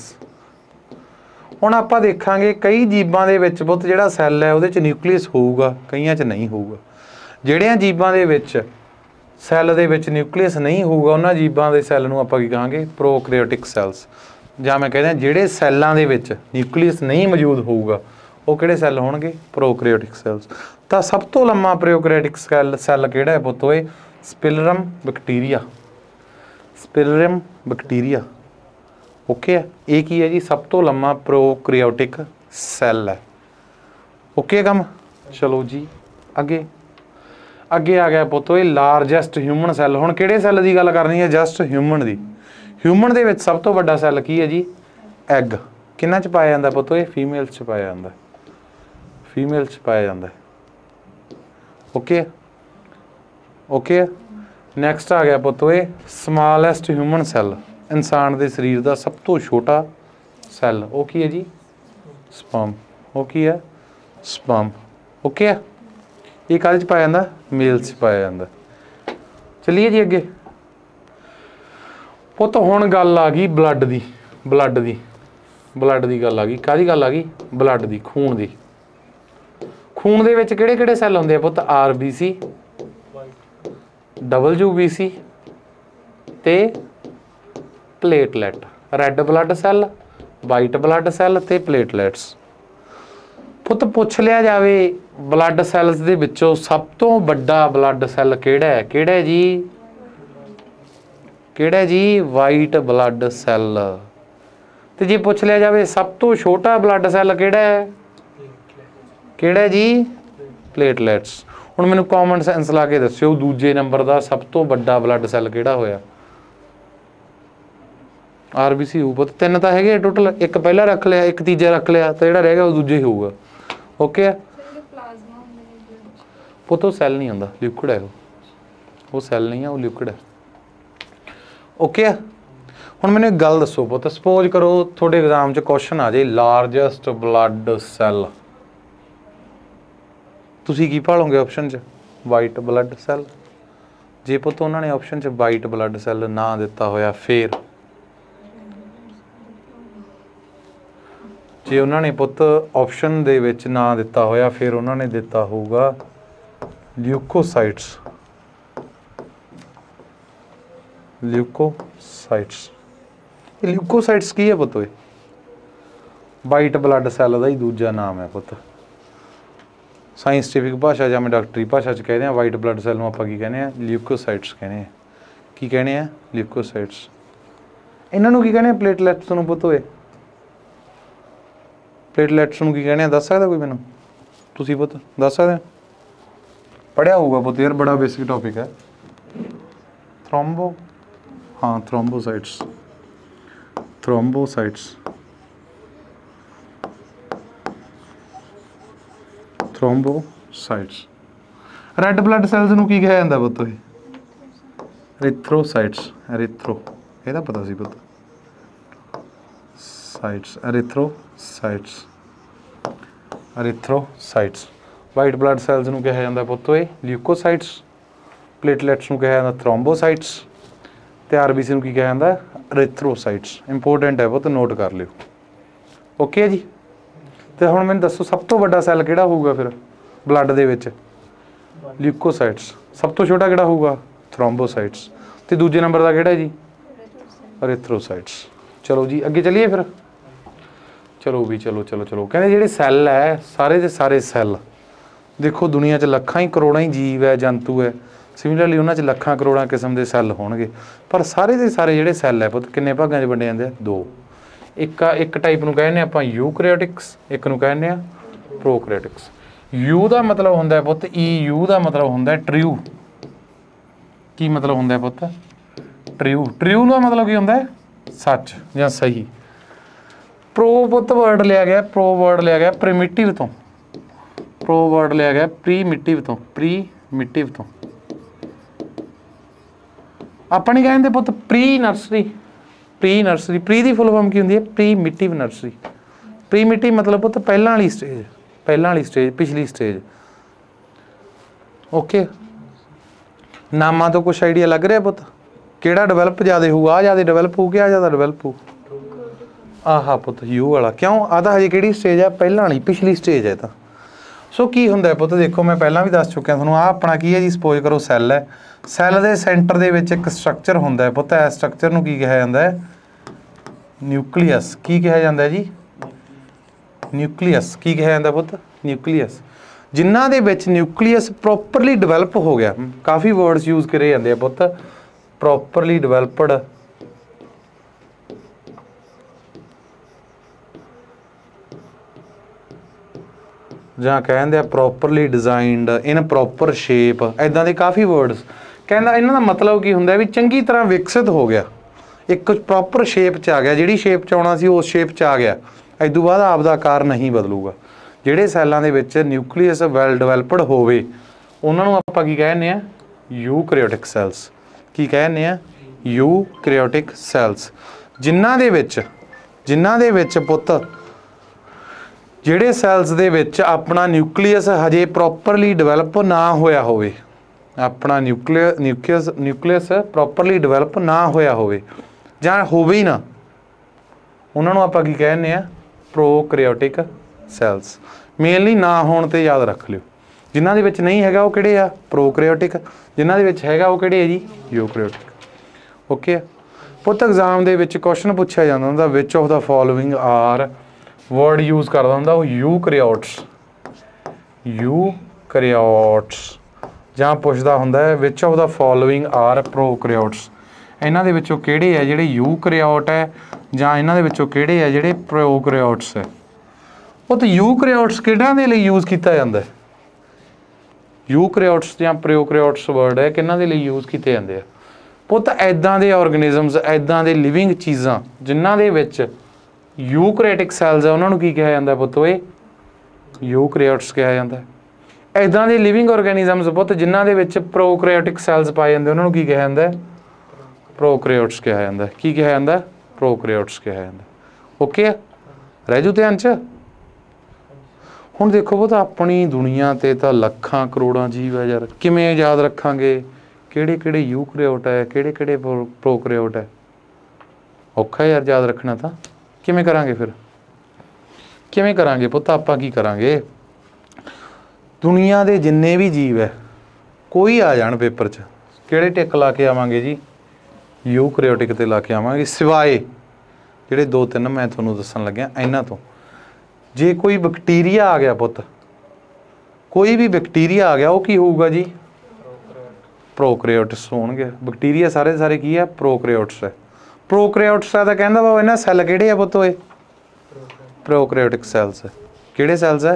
ਹੁਣ ਆਪਾਂ ਦੇਖਾਂਗੇ ਕਈ ਜੀਵਾਂ ਦੇ ਵਿੱਚ ਪੁੱਤ ਜਿਹੜਾ ਸੈੱਲ ਹੈ ਉਹਦੇ 'ਚ ਨਿਊਕਲੀਅਸ ਹੋਊਗਾ, ਕਈਆਂ 'ਚ ਨਹੀਂ ਹੋਊਗਾ। ਜਿਹੜਿਆਂ ਜੀਵਾਂ ਦੇ ਵਿੱਚ ਸੈੱਲ ਦੇ ਵਿੱਚ ਨਿਊਕਲੀਅਸ ਨਹੀਂ ਹੋਊਗਾ ਉਹਨਾਂ ਜੀਵਾਂ ਦੇ ਸੈੱਲ ਨੂੰ ਆਪਾਂ ਕੀ ਕਹਾਂਗੇ? ਪ੍ਰੋਕੈਰੀਓਟਿਕ ਸੈਲਸ। ਜਾਂ ਮੈਂ ਕਹਿੰਦਾ ਜਿਹੜੇ ਸੈੱਲਾਂ ਦੇ ਵਿੱਚ ਨਿਊਕਲੀਅਸ ਨਹੀਂ ਮੌਜੂਦ ਹੋਊਗਾ ਉਹ ਕਿਹੜੇ ਸੈੱਲ ਹੋਣਗੇ? ਪ੍ਰੋਕੈਰੀਓਟਿਕ ਸੈਲਸ। ਤਾਂ ਸਭ ਤੋਂ ਲੰਮਾ ਪ੍ਰੋਕੈਰੀਓਟਿਕ ਸੈੱਲ ਕਿਹੜਾ ਹੈ ਪੁੱਤ ਓਏ? ਸਪਿਲਰਮ ਬੈਕਟੀਰੀਆ। ਸਪਿਲਰਮ ਬੈਕਟੀਰੀਆ। ਓਕੇ ਹੈ, ਇਹ ਕੀ ਹੈ ਜੀ? ਸਭ ਤੋਂ ਲੰਮਾ ਪ੍ਰੋਕੈਰੀਓਟਿਕ ਸੈੱਲ ਹੈ। ਓਕੇ ਕੰਮ। ਚਲੋ ਜੀ ਅੱਗੇ ਅੱਗੇ ਆ ਗਿਆ ਪੁੱਤ ਓਏ ਲਾਰਜੈਸਟ ਹਿਊਮਨ ਸੈੱਲ। ਹੁਣ ਕਿਹੜੇ ਸੈੱਲ ਦੀ ਗੱਲ ਕਰਨੀ ਹੈ? ਜਸਟ ਹਿਊਮਨ ਦੀ। ਹਿਊਮਨ ਦੇ ਵਿੱਚ ਸਭ ਤੋਂ ਵੱਡਾ ਸੈੱਲ ਕੀ ਹੈ ਜੀ? ਐਗ। ਕਿਹਨਾਂ 'ਚ ਪਾਇਆ ਜਾਂਦਾ ਪੁੱਤ ਓਏ? ਫੀਮੇਲ 'ਚ ਪਾਇਆ ਜਾਂਦਾ। ਫੀਮੇਲ 'ਚ ਪਾਇਆ ਜਾਂਦਾ। Okay okay. ਨੈਕਸਟ ਆ ਗਿਆ ਪੁੱਤ ਓਏ ਸਮਾਲੈਸਟ ਹਿਊਮਨ ਸੈੱਲ। ਇਨਸਾਨ ਦੇ ਸਰੀਰ ਦਾ ਸਭ ਤੋਂ ਛੋਟਾ ਸੈੱਲ ਉਹ ਕੀ ਹੈ ਜੀ? ਸਪਰਮ। ਉਹ ਕੀ ਹੈ? ਸਪਰਮ। ਓਕੇ ਹੈ। ਇਹ ਕਾਹਦੇ 'ਚ ਪਾਇਆ ਜਾਂਦਾ? ਮੇਲ 'ਚ ਪਾਇਆ ਜਾਂਦਾ। ਚੱਲੀਏ ਜੀ ਅੱਗੇ। ਪੁੱਤ ਹੁਣ ਗੱਲ ਆ ਗਈ ਬਲੱਡ ਦੀ। ਬਲੱਡ ਦੀ ਗੱਲ ਆ ਗਈ। ਕਾਹਦੀ ਗੱਲ ਆ ਗਈ? ਬਲੱਡ ਦੀ, ਖੂਨ ਦੀ। ਖੂਨ ਦੇ ਵਿੱਚ ਕਿਹੜੇ ਕਿਹੜੇ ਸੈੱਲ ਹੁੰਦੇ ਆ ਪੁੱਤ? RBC, WBC ਤੇ platelet. Red blood cell, white blood cell ਤੇ ਪਲੇਟਲੈਟਸ। ਪੁੱਤ ਪੁੱਛ ਲਿਆ ਜਾਵੇ ਬਲੱਡ ਸੈੱਲਸ ਦੇ ਵਿੱਚੋਂ ਸਭ ਤੋਂ ਵੱਡਾ ਬਲੱਡ ਸੈੱਲ ਕਿਹੜਾ ਹੈ? ਕਿਹੜਾ ਹੈ ਜੀ? ਕਿਹੜਾ ਜੀ? White blood cell. ਤੇ ਜੇ ਪੁੱਛ ਲਿਆ ਜਾਵੇ ਸਭ ਤੋਂ ਛੋਟਾ ਬਲੱਡ ਸੈੱਲ ਕਿਹੜਾ ਹੈ? ਕਿਹੜਾ ਜੀ? ਪਲੇਟਲੈਟਸ। ਹੁਣ ਮੈਨੂੰ ਕਾਮਨ ਸੈਂਸ ਲਾ ਕੇ ਦੱਸਿਓ ਦੂਜੇ ਨੰਬਰ ਦਾ ਸਭ ਤੋਂ ਵੱਡਾ ਬਲੱਡ ਸੈੱਲ ਕਿਹੜਾ ਹੋਇਆ? RBC ਹੋਊ ਪੁੱਤ। ਤਿੰਨ ਤਾਂ ਹੈਗੇ ਟੋਟਲ, ਇੱਕ ਪਹਿਲਾ ਰੱਖ ਲਿਆ, ਇੱਕ ਤੀਜਾ ਰੱਖ ਲਿਆ, ਤਾਂ ਜਿਹੜਾ ਰਹਿ ਗਿਆ ਉਹ ਦੂਜੇ ਹੀ ਹੋਊਗਾ। ਓਕੇ ਆ ਪੁੱਤ। ਉਹ ਸੈੱਲ ਨਹੀਂ ਹੁੰਦਾ, ਲਿਕੁਇਡ ਹੈ ਉਹ ਸੈੱਲ ਨਹੀਂ ਆ, ਉਹ ਲਿਕੁਇਡ ਹੈ। ਓਕੇ ਆ। ਹੁਣ ਮੈਨੂੰ ਇੱਕ ਗੱਲ ਦੱਸੋ ਪੁੱਤ, ਸਪੋਜ਼ ਕਰੋ ਤੁਹਾਡੇ ਐਗਜ਼ਾਮ 'ਚ ਕੁਐਸਚਨ ਆ ਜਾਏ ਲਾਰਜੈਸਟ ਬਲੱਡ ਸੈੱਲ, ਤੁਸੀਂ ਕੀ ਭਾਲੋਗੇ ਆਪਸ਼ਨ 'ਚ? White blood cell. ਜੇ ਪੁੱਤ ਉਹਨਾਂ ਨੇ ਆਪਸ਼ਨ 'ਚ ਵਾਈਟ ਬਲੱਡ ਸੈੱਲ ਨਾ ਦਿੱਤਾ ਹੋਇਆ ਫੇਰ? ਜੇ ਉਹਨਾਂ ਨੇ ਪੁੱਤ ਆਪਸ਼ਨ ਦੇ ਵਿੱਚ ਨਾ ਦਿੱਤਾ ਹੋਇਆ ਫਿਰ ਉਹਨਾਂ ਨੇ ਦਿੱਤਾ ਹੋਊਗਾ ਲਿਊਕੋਸਾਈਟਸ। ਲਿਊਕੋਸਾਈਟਸ। ਇਹ ਲਿਊਕੋਸਾਈਟਸ ਕੀ ਹੈ ਪੁੱਤ ਓਏ? ਵਾਈਟ ਬਲੱਡ ਸੈੱਲ ਦਾ ਹੀ ਦੂਜਾ ਨਾਮ ਹੈ ਪੁੱਤ। ਸਾਇੰਸਟੀਫਿਕ ਭਾਸ਼ਾ ਜਾਂ ਮੈਂ ਡਾਕਟਰੀ ਭਾਸ਼ਾ 'ਚ ਕਹਿੰਦੇ ਆ ਵਾਈਟ ਬਲੱਡ ਸੈੱਲ ਨੂੰ ਆਪਾਂ ਕੀ ਕਹਿੰਦੇ ਆ? ਲਿਊਕੋਸਾਈਟਸ ਕਹਿੰਦੇ ਆ। ਕੀ ਕਹਿੰਦੇ ਆ? ਲਿਊਕੋਸਾਈਟਸ। ਇਹਨਾਂ ਨੂੰ ਕੀ ਕਹਿੰਦੇ ਆ? ਪਲੇਟਲੈਟਸ ਨੂੰ ਪੁੱਤ ਓਏ। ਪਲੇਟਲੈਟਸ ਨੂੰ ਕੀ ਕਹਿੰਦੇ ਆ? ਦੱਸ ਸਕਦਾ ਕੋਈ ਮੈਨੂੰ? ਤੁਸੀਂ ਪੁੱਤ ਦੱਸ ਸਕਦੇ ਹੋ? ਪੜ੍ਹਿਆ ਹੋਊਗਾ ਪੁੱਤ ਯਾਰ, ਬੜਾ ਬੇਸਿਕ ਟੌਪਿਕ ਹੈ। ਥ੍ਰੋਮਬੋ, ਹਾਂ ਥ੍ਰੋਮਬੋਸਾਈਟਸ। ਥ੍ਰੋਮਬੋਸਾਈਟਸ। ਥ੍ਰੋਮਬੋਸਾਈਟਸ। ਰੈੱਡ ਬਲੱਡ ਸੈਲਸ ਨੂੰ ਕੀ ਕਿਹਾ ਜਾਂਦਾ ਪੁੱਤ? ਐਰੀਥਰੋਸਾਈਟਸ। ਐਰੀਥਰੋ, ਇਹਦਾ ਪਤਾ ਸੀ ਪੁੱਤ। ਸਾਈਟਸ, ਐਰੀਥਰੋਸਾਈਟਸ। ਐਰੀਥਰੋਸਾਈਟਸ। ਵਾਈਟ ਬਲੱਡ ਸੈਲਸ ਨੂੰ ਕਿਹਾ ਜਾਂਦਾ ਪੁੱਤ ਓਏ ਲਿਊਕੋਸਾਈਟਸ। ਪਲੇਟਲੈਟਸ ਨੂੰ ਕਿਹਾ ਜਾਂਦਾ ਥ੍ਰੋਮਬੋਸਾਈਟਸ ਤੇ RBC ਨੂੰ ਕੀ ਕਿਹਾ ਜਾਂਦਾ? ਐਰੀਥਰੋਸਾਈਟਸ। ਇੰਪੋਰਟੈਂਟ ਹੈ ਪੁੱਤ, ਨੋਟ ਕਰ ਲਿਓ। ਓਕੇ ਜੀ। ਤੇ ਹੁਣ ਮੈਨੂੰ ਦੱਸੋ ਸਭ ਤੋਂ ਵੱਡਾ ਸੈੱਲ ਕਿਹੜਾ ਹੋਊਗਾ ਫਿਰ ਬਲੱਡ ਦੇ ਵਿੱਚ? ਲਿਊਕੋਸਾਈਟਸ। ਸਭ ਤੋਂ ਛੋਟਾ ਕਿਹੜਾ ਹੋਊਗਾ? ਥ੍ਰੋਮਬੋਸਾਈਟਸ। ਤੇ ਦੂਜੇ ਨੰਬਰ ਦਾ ਕਿਹੜਾ ਜੀ? ਐਰੀਥਰੋਸਾਈਟਸ। ਚਲੋ ਜੀ ਅੱਗੇ ਚੱਲੀਏ ਫਿਰ। ਚਲੋ ਵੀ ਚਲੋ। ਕਹਿੰਦੇ ਜਿਹੜੇ ਸੈੱਲ ਹੈ ਸਾਰੇ ਦੇ ਸਾਰੇ ਸੈੱਲ, ਦੇਖੋ ਦੁਨੀਆ 'ਚ ਲੱਖਾਂ ਹੀ ਕਰੋੜਾਂ ਹੀ ਜੀਵ ਹੈ, ਜੰਤੂ ਹੈ, ਸਿਮਿਲਰਲੀ ਉਹਨਾਂ 'ਚ ਲੱਖਾਂ ਕਰੋੜਾਂ ਕਿਸਮ ਦੇ ਸੈੱਲ ਹੋਣਗੇ। ਪਰ ਸਾਰੇ ਦੇ ਸਾਰੇ ਜਿਹੜੇ ਸੈੱਲ ਹੈ ਪੁੱਤ ਕਿੰਨੇ ਭਾਗਾਂ 'ਚ ਵੰਡੇ ਜਾਂਦੇ ਆ? ਦੋ। ਇੱਕ ਟਾਈਪ ਨੂੰ ਕਹਿੰਦੇ ਆਪਾਂ ਯੂਕੈਰੀਓਟਿਕਸ, ਇੱਕ ਨੂੰ ਕਹਿੰਦੇ ਆ ਪ੍ਰੋਕੈਰੀਓਟਿਕਸ। ਯੂ ਦਾ ਮਤਲਬ ਹੁੰਦਾ ਪੁੱਤ EU ਦਾ ਮਤਲਬ ਹੁੰਦਾ ਟਰੂ। ਕੀ ਮਤਲਬ ਹੁੰਦਾ ਪੁੱਤ? ਟਰੂ। ਟਰੂ ਦਾ ਮਤਲਬ ਕੀ ਹੁੰਦਾ? ਸੱਚ ਜਾਂ ਸਹੀ। प्रो पुत वर्ड लिया गया, प्रो वर्ड लिया गया प्रिमिटिव तो, प्रो वर्ड लिया गया प्रीमिटिव तो, प्रीमिटिव तो। ਆਪਾਂ नहीं कहते पुत pre nursery, pre nursery, pre की फुल फॉर्म की होंगी है प्रीमिटिव नर्सरी। प्रीमिटिव मतलब पुत पहला वाली स्टेज, पहला वाली स्टेज, पिछली स्टेज। ओके, नामां तो कुछ आइडिया लग रहा पुत केड़ा डिवेलप ज़्यादा होगा, आ ज़्यादा डिवेलप हो गया, ज़्यादा डिवेलप हो आहा पुत यू वाला, क्यों आता हजे कि स्टेज है, पहला वाली पिछली स्टेज है। तो सो की होंगे पुत देखो मैं पहला भी दस चुकिया थोड़ा, आ अपना की है जी, सपोज करो सैल है, सैल के सेंटर दे विच एक स्ट्रक्चर होंदा है पुत, इस स्ट्रक्चर नूं की कहा जाता है, न्यूक्लीअस। की कहा जाता है जी, न्यूक्लीअस। की कहा जाता पुत, न्यूक्लीअस। जिन्हां दे विच न्यूक्लीअस प्रॉपरली डिवेलप हो गया, काफ़ी वर्ड्स यूज़ करे जाते हैं पुत, प्रॉपरली डिवेलपड, ਜਾਂ ਕਹਿੰਦੇ ਆ ਪ੍ਰੋਪਰਲੀ ਡਿਜ਼ਾਈਨਡ, ਇਨ ਪ੍ਰੋਪਰ ਸ਼ੇਪ, ਇੱਦਾਂ ਦੇ ਕਾਫੀ ਵਰਡਸ। ਕਹਿੰਦਾ ਇਹਨਾਂ ਦਾ ਮਤਲਬ ਕੀ ਹੁੰਦਾ ਵੀ ਚੰਗੀ ਤਰ੍ਹਾਂ ਵਿਕਸਿਤ ਹੋ ਗਿਆ, ਇੱਕ ਪ੍ਰੋਪਰ ਸ਼ੇਪ 'ਚ ਆ ਗਿਆ, ਜਿਹੜੀ ਸ਼ੇਪ 'ਚ ਆਉਣਾ ਸੀ ਉਸ ਸ਼ੇਪ 'ਚ ਆ ਗਿਆ, ਇਸ ਤੋਂ ਬਾਅਦ ਆਪਦਾ ਆਕਾਰ ਨਹੀਂ ਬਦਲੂਗਾ। ਜਿਹੜੇ ਸੈੱਲਾਂ ਦੇ ਵਿੱਚ ਨਿਊਕਲੀਅਸ ਵੈਲ ਡਿਵੈਲਪਡ ਹੋਵੇ ਉਹਨਾਂ ਨੂੰ ਆਪਾਂ ਕੀ ਕਹਿੰਦੇ ਆ, ਯੂਕੈਰੀਓਟਿਕ ਸੈਲਸ। ਕੀ ਕਹਿੰਦੇ ਆ, ਯੂਕੈਰੀਓਟਿਕ ਸੈਲਸ। ਜਿਨ੍ਹਾਂ ਦੇ ਵਿੱਚ ਪੁੱਤ ਜਿਹੜੇ ਸੈਲਸ ਦੇ ਵਿੱਚ ਆਪਣਾ ਨਿਊਕਲੀਅਸ ਹਜੇ ਪ੍ਰੋਪਰਲੀ ਡਿਵੈਲਪ ਨਾ ਹੋਇਆ ਹੋਵੇ, ਆਪਣਾ ਨਿਊਕਲੀਅਸ ਪ੍ਰੋਪਰਲੀ ਡਿਵੈਲਪ ਨਾ ਹੋਇਆ ਹੋਵੇ ਜਾਂ ਹੋਵੇ ਹੀ ਨਾ, ਉਹਨਾਂ ਨੂੰ ਆਪਾਂ ਕੀ ਕਹਿੰਦੇ ਆ, ਪ੍ਰੋਕੈਰੀਓਟਿਕ ਸੈਲਸ। ਮੇਨਲੀ ਨਾ ਹੋਣ ਤੇ ਯਾਦ ਰੱਖ ਲਿਓ, ਜਿਨ੍ਹਾਂ ਦੇ ਵਿੱਚ ਨਹੀਂ ਹੈਗਾ ਉਹ ਕਿਹੜੇ ਆ, ਪ੍ਰੋਕੈਰੀਓਟਿਕ। ਜਿਨ੍ਹਾਂ ਦੇ ਵਿੱਚ ਹੈਗਾ ਉਹ ਕਿਹੜੇ ਆ ਜੀ, ਯੂਕੈਰੀਓਟਿਕ। ਓਕੇ ਪੁੱਤ ਐਗਜ਼ਾਮ ਦੇ ਵਿੱਚ ਕੁਐਸਚਨ ਪੁੱਛਿਆ ਜਾਂਦਾ ਹੁੰਦਾ, which of the following are, word use करता होंगे वो यूकैरियोट्स, यूकैरियोट्स। जहाँ पुछदा होंदा है which of the following are prokaryotes, इन्हां दे विचों किहड़े है जिहड़े यूकैरियोट है, जां इन्हां दे विचों किहड़े है जिहड़े प्रोकैरियोट्स है। वो तो यूकैरियोट्स किहड़ां दे लई यूज़ कीता जांदा है, यूकैरियोट्स जां प्रोकैरियोट्स वर्ड है किन्हां दे लई यूज़ कीते जांदे आ पुੱਤ। ऐदां दे ऑर्गेनिजम्स, ऐदां दे लिविंग चीज़ां जिन्हां दे विच यूकैरियोटिक सैल्स है उन्होंने की कहा जाता है पुੱਤ, ਓਏ यूकैरियोट्स कहा जाता है। इदां दे लिविंग ऑर्गेनिजम्स पुੱਤ जिन्हां दे विच प्रोकैरियोटिक सैल्स पाए जाते उन्होंने की कहा जाता है, प्रोकैरियोट्स कहा जाता है। की कहा जाता है, प्रोकैरियोट्स कहा जाता है। ओके रह जू ध्यान च। हुण देखो पुੱਤ अपनी दुनिया ते तां लखां करोड़ां जीव है यार, किवें याद रखांगे किहड़े किहड़े यूकैरियोट है, किहड़े किहड़े प्रोकैरियोट है, औखा यार याद रखना। तां किवें करांगे फिर, किवें करांगे पुੱਤ, आपां की करांगे, दुनिया के जिन्ने भी जीव है कोई आ जाण पेपर च, किहड़े टिक ला के आवांगे जी, यूकैरियोटिक ते ला के आवांगे, सिवाए जिहड़े दो तीन मैं तुहानूं दस्सण लग्या इन्हां तो। जे कोई बैक्टीरिया आ गया पुੱਤ, कोई भी बैक्टीरिया आ गया वो की होऊगा जी, प्रोकैरियोट्स होणगे। बैक्टीरिया सारे सारे की है, प्रोकैरियोट्स है। प्रोकैरियोट्स का कहना वा इन्हां सैल किहड़े आ पुੱਤ, ओए प्रोकैरियोटिक सैल्स है। किहड़े सैल्स है,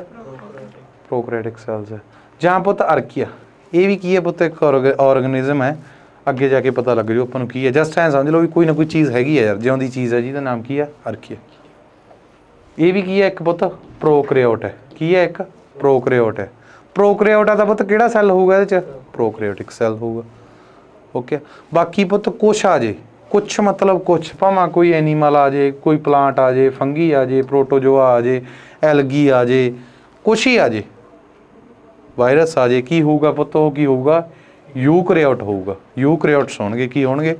प्रोकैरियोटिक सैल्स है। जां पुੱਤ अर्किया, ये भी की है पुੱਤ, एक ऑर्गेनिज्म है, अगे जाके पता लग जू अपन की है। जस्ट ऐ समझ लो भी कोई ना कोई चीज़ हैगी है यार, जिउंदी चीज़ है जिहदा नाम की है अर्किया। ये भी की है एक पुੱਤ, प्रोकैरियोट है। की है एक प्रोकैरियोट है। प्रोकैरियोट है तो पुੱਤ किहड़ा सैल होगा इहदे च, प्रोकैरियोटिक सैल होगा। ओके बाकी पुੱਤ कुछ आ जे, कुछ मतलब कुछ, भावें कोई एनीमल आ जाए, कोई प्लांट आ जाए, फंगी आ जाए, प्रोटोजोआ आ जाए, एलगी आ जाए, कुछ ही आ जाए, वायरस आ जाए, की होगा पुੱਤ, वो की होगा, यूकैरियोट होगा। यूकैरियोट्स होणगे, की होणगे,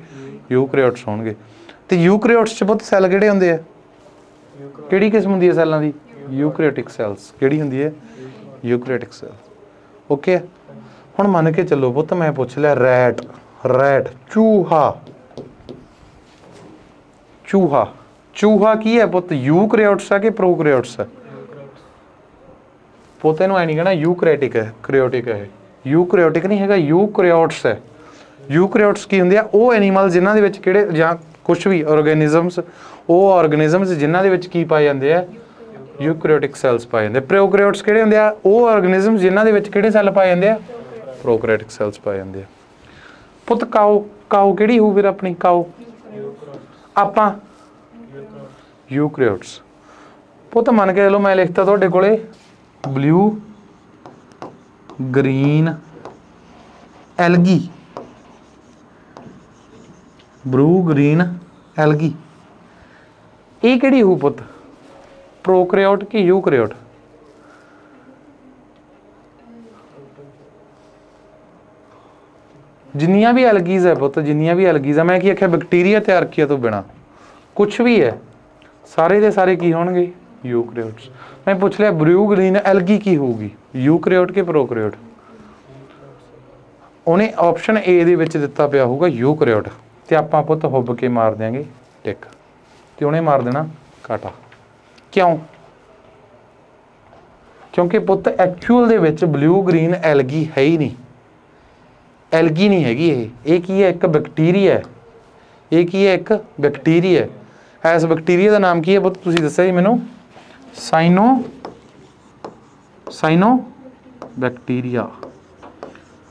यूकैरियोट्स होणगे। ते यूकैरियोट्स च पुੱਤ सैल किहड़े हुंदे आ, किहड़ी किस्म हुंदी है सैल्लां दी, यूकैरियोटिक सैल्स। किहड़ी हुंदी है, यूकैरियोटिक सैल्स। ओके हुण मन के चलो पुੱਤ मैं पुछ लिया रैट, रैट चूहा, चूहा, चूहा की है पुੱਤ, यूकैरियोट्स है कि प्रोकैरियोट्स है पुੱਤ, इहनूं ऐ नहीं कहना यूकैरियोटिक है, क्रियोटिक है, यूकैरियोटिक नहीं हैगा, यूकैरियोट्स है। यूकैरियोट्स की हुंदी आ ਉਹ एनीमल जिन्हां दे विच किहड़े जां कुछ भी ऑर्गेनिजम्स, ਉਹ ऑर्गेनिजम्स जिन्हां दे विच की पाए जांदे आ, यूकैरियोटिक सैल्स पाए जांदे। प्रोकैरियोट्स किहड़े हुंदे आ, ਉਹ ऑर्गेनिजम्स जिन्हां दे विच किहड़े सैल पाए जांदे आ, प्रोकैरियोटिक सैल्स पाए जांदे आ। पुੱਤ काओ, काओ किहड़ी होऊ फिर अपनी, काओ आपां यूकैरियोट्स। ਪੁੱਤ ਮੰਨ ਕੇ ਚਲੋ ਮੈਂ ਲਿਖਤਾ ਤੁਹਾਡੇ ਕੋਲੇ blue green algae, blue green algae, ਇਹ ਕਿਹੜੀ ਹੋਊ ਪੁੱਤ, ਪ੍ਰੋਕੈਰੀਓਟ ਕਿ ਯੂਕੈਰੀਓਟ? जिन्नियां भी एलगीज है पुत, जिन्नियां भी एलगीज है, मैं की आख्या बैक्टीरिया ते आर्किया तो बिना कुछ भी है, सारे दे सारे की होणगे यूकैरियोट्स। मैं पूछ लिया ब्लू ग्रीन एलगी की होगी, यूकैरियोट के प्रोकैरियोट? उन्हें ऑप्शन ए दे विच दिता पिया होगा यूकैरियोट, ते आपां पुत हुब के मार देंगे टिक, ते उन्हें मार देना काटा। क्यों? क्योंकि पुत एक्चुअल दे विच ब्लू ग्रीन एलगी है ही नहीं, एलगी नहीं हैगी, ये की है, एक बैक्टीरिया है, ये की है, एक बैक्टीरिया है। इस बैक्टीरिया का नाम की है पुत, तुसीं दस्सिया जी मैनूं, cyanobacteria,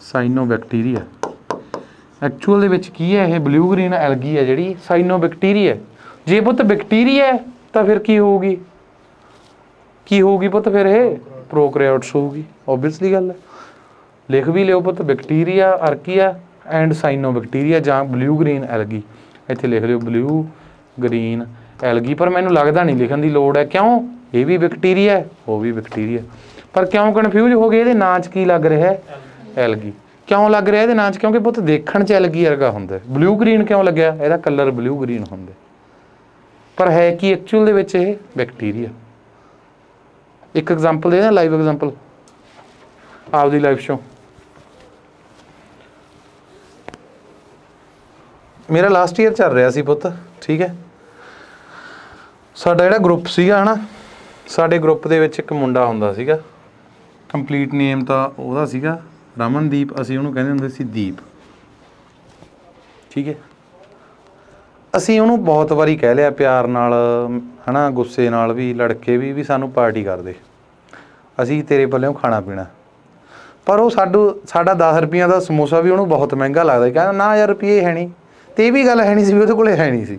cyanobacteria. Actual दे विच की है, ये ब्लू ग्रीन एलगी है जिहड़ी साइनो बैक्टीरिया। जे पुत बैक्टीरिया है तो फिर की होगी, की होगी पुत, फिर ये प्रोकैरियोट्स होगी, ओबवियसली गल है। लिख भी लियो पुत, bacteria archaea and cyanobacteria जां ब्लू ग्रीन एलगी, इत्थे लिख लियो ब्लू ग्रीन एलगी। पर मैनूं लगदा नहीं लिखण दी लोड़ है, क्यों? ये भी बैक्टीरिया है, वो भी बैक्टीरिया, पर क्यों कन्फ्यूज हो गए? इहदे नां च की लग रहा है? एलगी। क्यों लग रहा है इहदे नां च? क्योंकि पुत देखण च एलगी वर्गा हुंदा है। ब्लू ग्रीन क्यों लग्या? इहदा कलर ब्लू ग्रीन हुंदा, पर है कि एक्चुअल दे विच इह बैक्टीरिया। एक एग्जाम्पल दे, लाइव एग्जाम्पल आपदी लाइफ चों। मेरा लास्ट ईयर चल रहा सी पुत, ठीक है, साडा जिहड़ा ग्रुप सीगा है ना, साडे ग्रुप दे विच एक मुंडा हुंदा सीगा, कंप्लीट नेम तां ओहदा सीगा रमनदीप, असीं उहनूं कहंदे हुंदे सी दीप, ठीक है। असीं उहनूं बहुत वारी कह लिया प्यार नाल, है ना, गुस्से नाल भी, लड़के भी सानूं पार्टी कर दे, असीं तेरे पल्लिओं खाना पीना। पर वो साडा 10 रुपये का समोसा भी उहनूं बहुत महंगा लगदा, कहंदा ना यार रुपये है नहीं, ते भी गल है नहीं सी, ਉਹਦੇ ਕੋਲੇ है नहीं सी,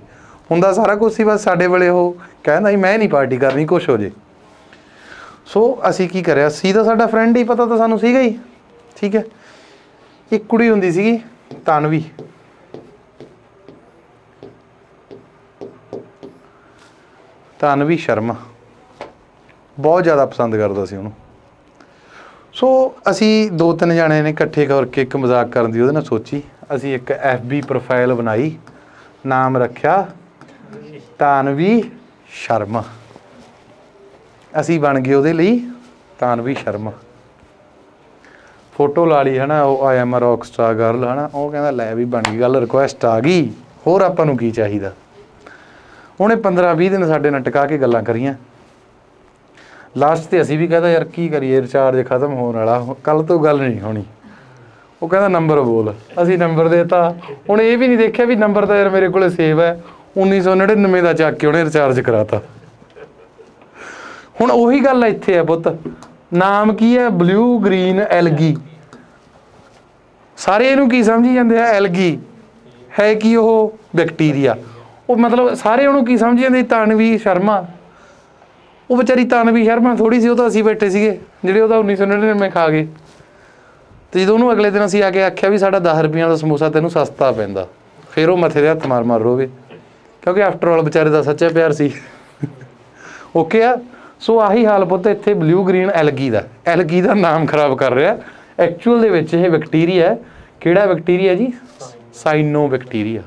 हुंदा सारा कुछ सी, बस साडे वेले ਉਹ कहंदा मैं नहीं पार्टी करनी, कुछ हो जे। सो असीं की करिया, सी तां साडा फ्रेंड ही, पता तां सानूं सीगा ही, ठीक है। एक कुड़ी हुंदी सीगी तानवी, तानवी शर्मा, बहुत ज़्यादा पसंद करदा सी ਉਹਨੂੰ। सो असी 2-3 जाने ने इकट्ठे करके एक मजाक करन दी ਉਹਦੇ ਨਾਲ सोची, असी एक FB प्रोफाइल बनाई, नाम रखा तानवी शर्मा, असी बन गए ਉਹਦੇ ਲਈ तानवी शर्मा। फोटो ला ली, है ना, वो I am a rock star girl, है ना, वो कहता लै भी बन गई गल, रिक्वेस्ट आ गई, होर आपां नूं की चाहिदा। उन्हें 15-20 दिन साडे नाल टिका के गल्लां करियां, लास्ट ते असी भी कहता यार की करिए, रिचार्ज खत्म होने वाला, कल तो गल नहीं होनी। वो कहता नंबर बोल, असी नंबर देता, उन्हें ये भी नहीं देखा भी नंबर तो यार मेरे को सेव है, 1999 का चक के उन्हें रिचार्ज कराता। हुण उही गल इत्थे है पुत, नाम की है ब्लू ग्रीन एलगी, सारे इहनूं की समझी जांदे आ एलगी, है कि वो बैक्टीरिया, वो मतलब सारे उहनूं की समझी जांदे तानवी शर्मा, वो बेचारी तानवी शर्मा थोड़ी सी, वो तो असीं बैठे सीगे जिहड़े ओहदा 1999 खा गए। तो जो उन्होंने अगले दिन असीं आके आख्या भी साडा 10 रुपये का समोसा तैनूं सस्ता पैंदा, फिर वो मत्थे दे हत्थ मार मार रोवे, क्योंकि आफ्टर ऑल बेचारे का सच्चा प्यार सी। ओके आ। सो आही हाल पुत इत्थे ब्लू ग्रीन एलगी का नाम खराब कर रहा, एक्चुअल दे विच ये बैक्टीरिया है। किहड़ा बैक्टीरिया जी? Cyanobacteria.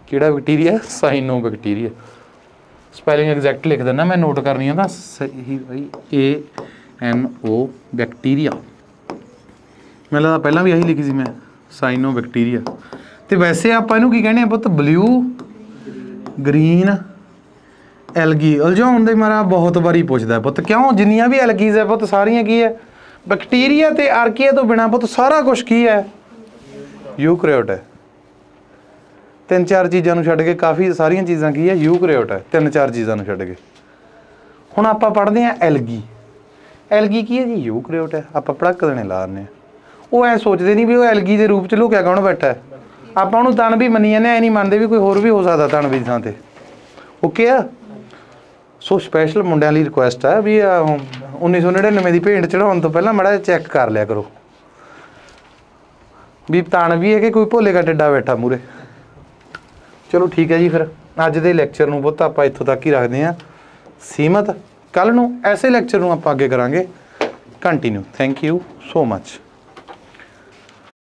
किहड़ा bacteria? Cyanobacteria. Spelling exact लिख देना, मैं नोट करनी है ना सही भाई, ANO बैक्टीरिया, मैं लगता पहला भी यही लिखी सी मैं, साइनो बैक्टीरिया। तो वैसे आप इनू की कहने पुत ब्लू ग्रीन एलगी, उलझाउण दे मारा बहुत बारी पूछता है पुत, क्यों जिन्नियां भी एलगीज है पुत सारियां की है बैक्टीरिया ते आर्किया तो बिना पुत सारा कुछ की है यूकैरियोट है। 3-4 चीज़ों को छड्ड के काफ़ी सारियां चीज़ां की है यूकैरियोट है, 3-4 चीज़ों को छड्ड के। हुण आपां पढ़दे हैं एलगी, एलगी की है जी? यूकैरियोट है। आपां पड़क देने ला दिंदे, वो ऐ सोचते नहीं भी वो एलगी के रूप च लुकिया कौन बैठा है, आप उन्होंने तन भी मनी जाने, नहीं मानते भी कोई होर भी हो सकता तन भी थां ते। ओके आ। ਸੋ ਸਪੈਸ਼ਲ ਮੁੰਡਿਆਂ ਲਈ ਰਿਕੁਐਸਟ ਹੈ ਵੀ 1999 ਦੀ ਭੇਂਟ ਚੜਾਉਣ ਤੋਂ ਪਹਿਲਾਂ ਮਾੜਾ ਜਿਹਾ ਚੈੱਕ ਕਰ ਲਿਆ ਕਰੋ ਵੀ ਤਾਣ ਵੀ ਹੈ ਕਿ ਕੋਈ ਭੋਲੇਗਾ ਟਿੱਡਾ ਬੈਠਾ ਮੂਰੇ। ਚਲੋ ਠੀਕ ਹੈ ਜੀ, ਫਿਰ ਅੱਜ ਦੇ ਲੈਕਚਰ ਨੂੰ ਬਹੁਤ ਆਪਾਂ ਇੱਥੋਂ ਤੱਕ ਹੀ ਰੱਖਦੇ ਹਾਂ ਸੀਮਤ। ਕੱਲ੍ਹ ਨੂੰ ਐਸੇ ਲੈਕਚਰ ਨੂੰ ਆਪਾਂ ਅੱਗੇ ਕਰਾਂਗੇ continue. Thank you so much.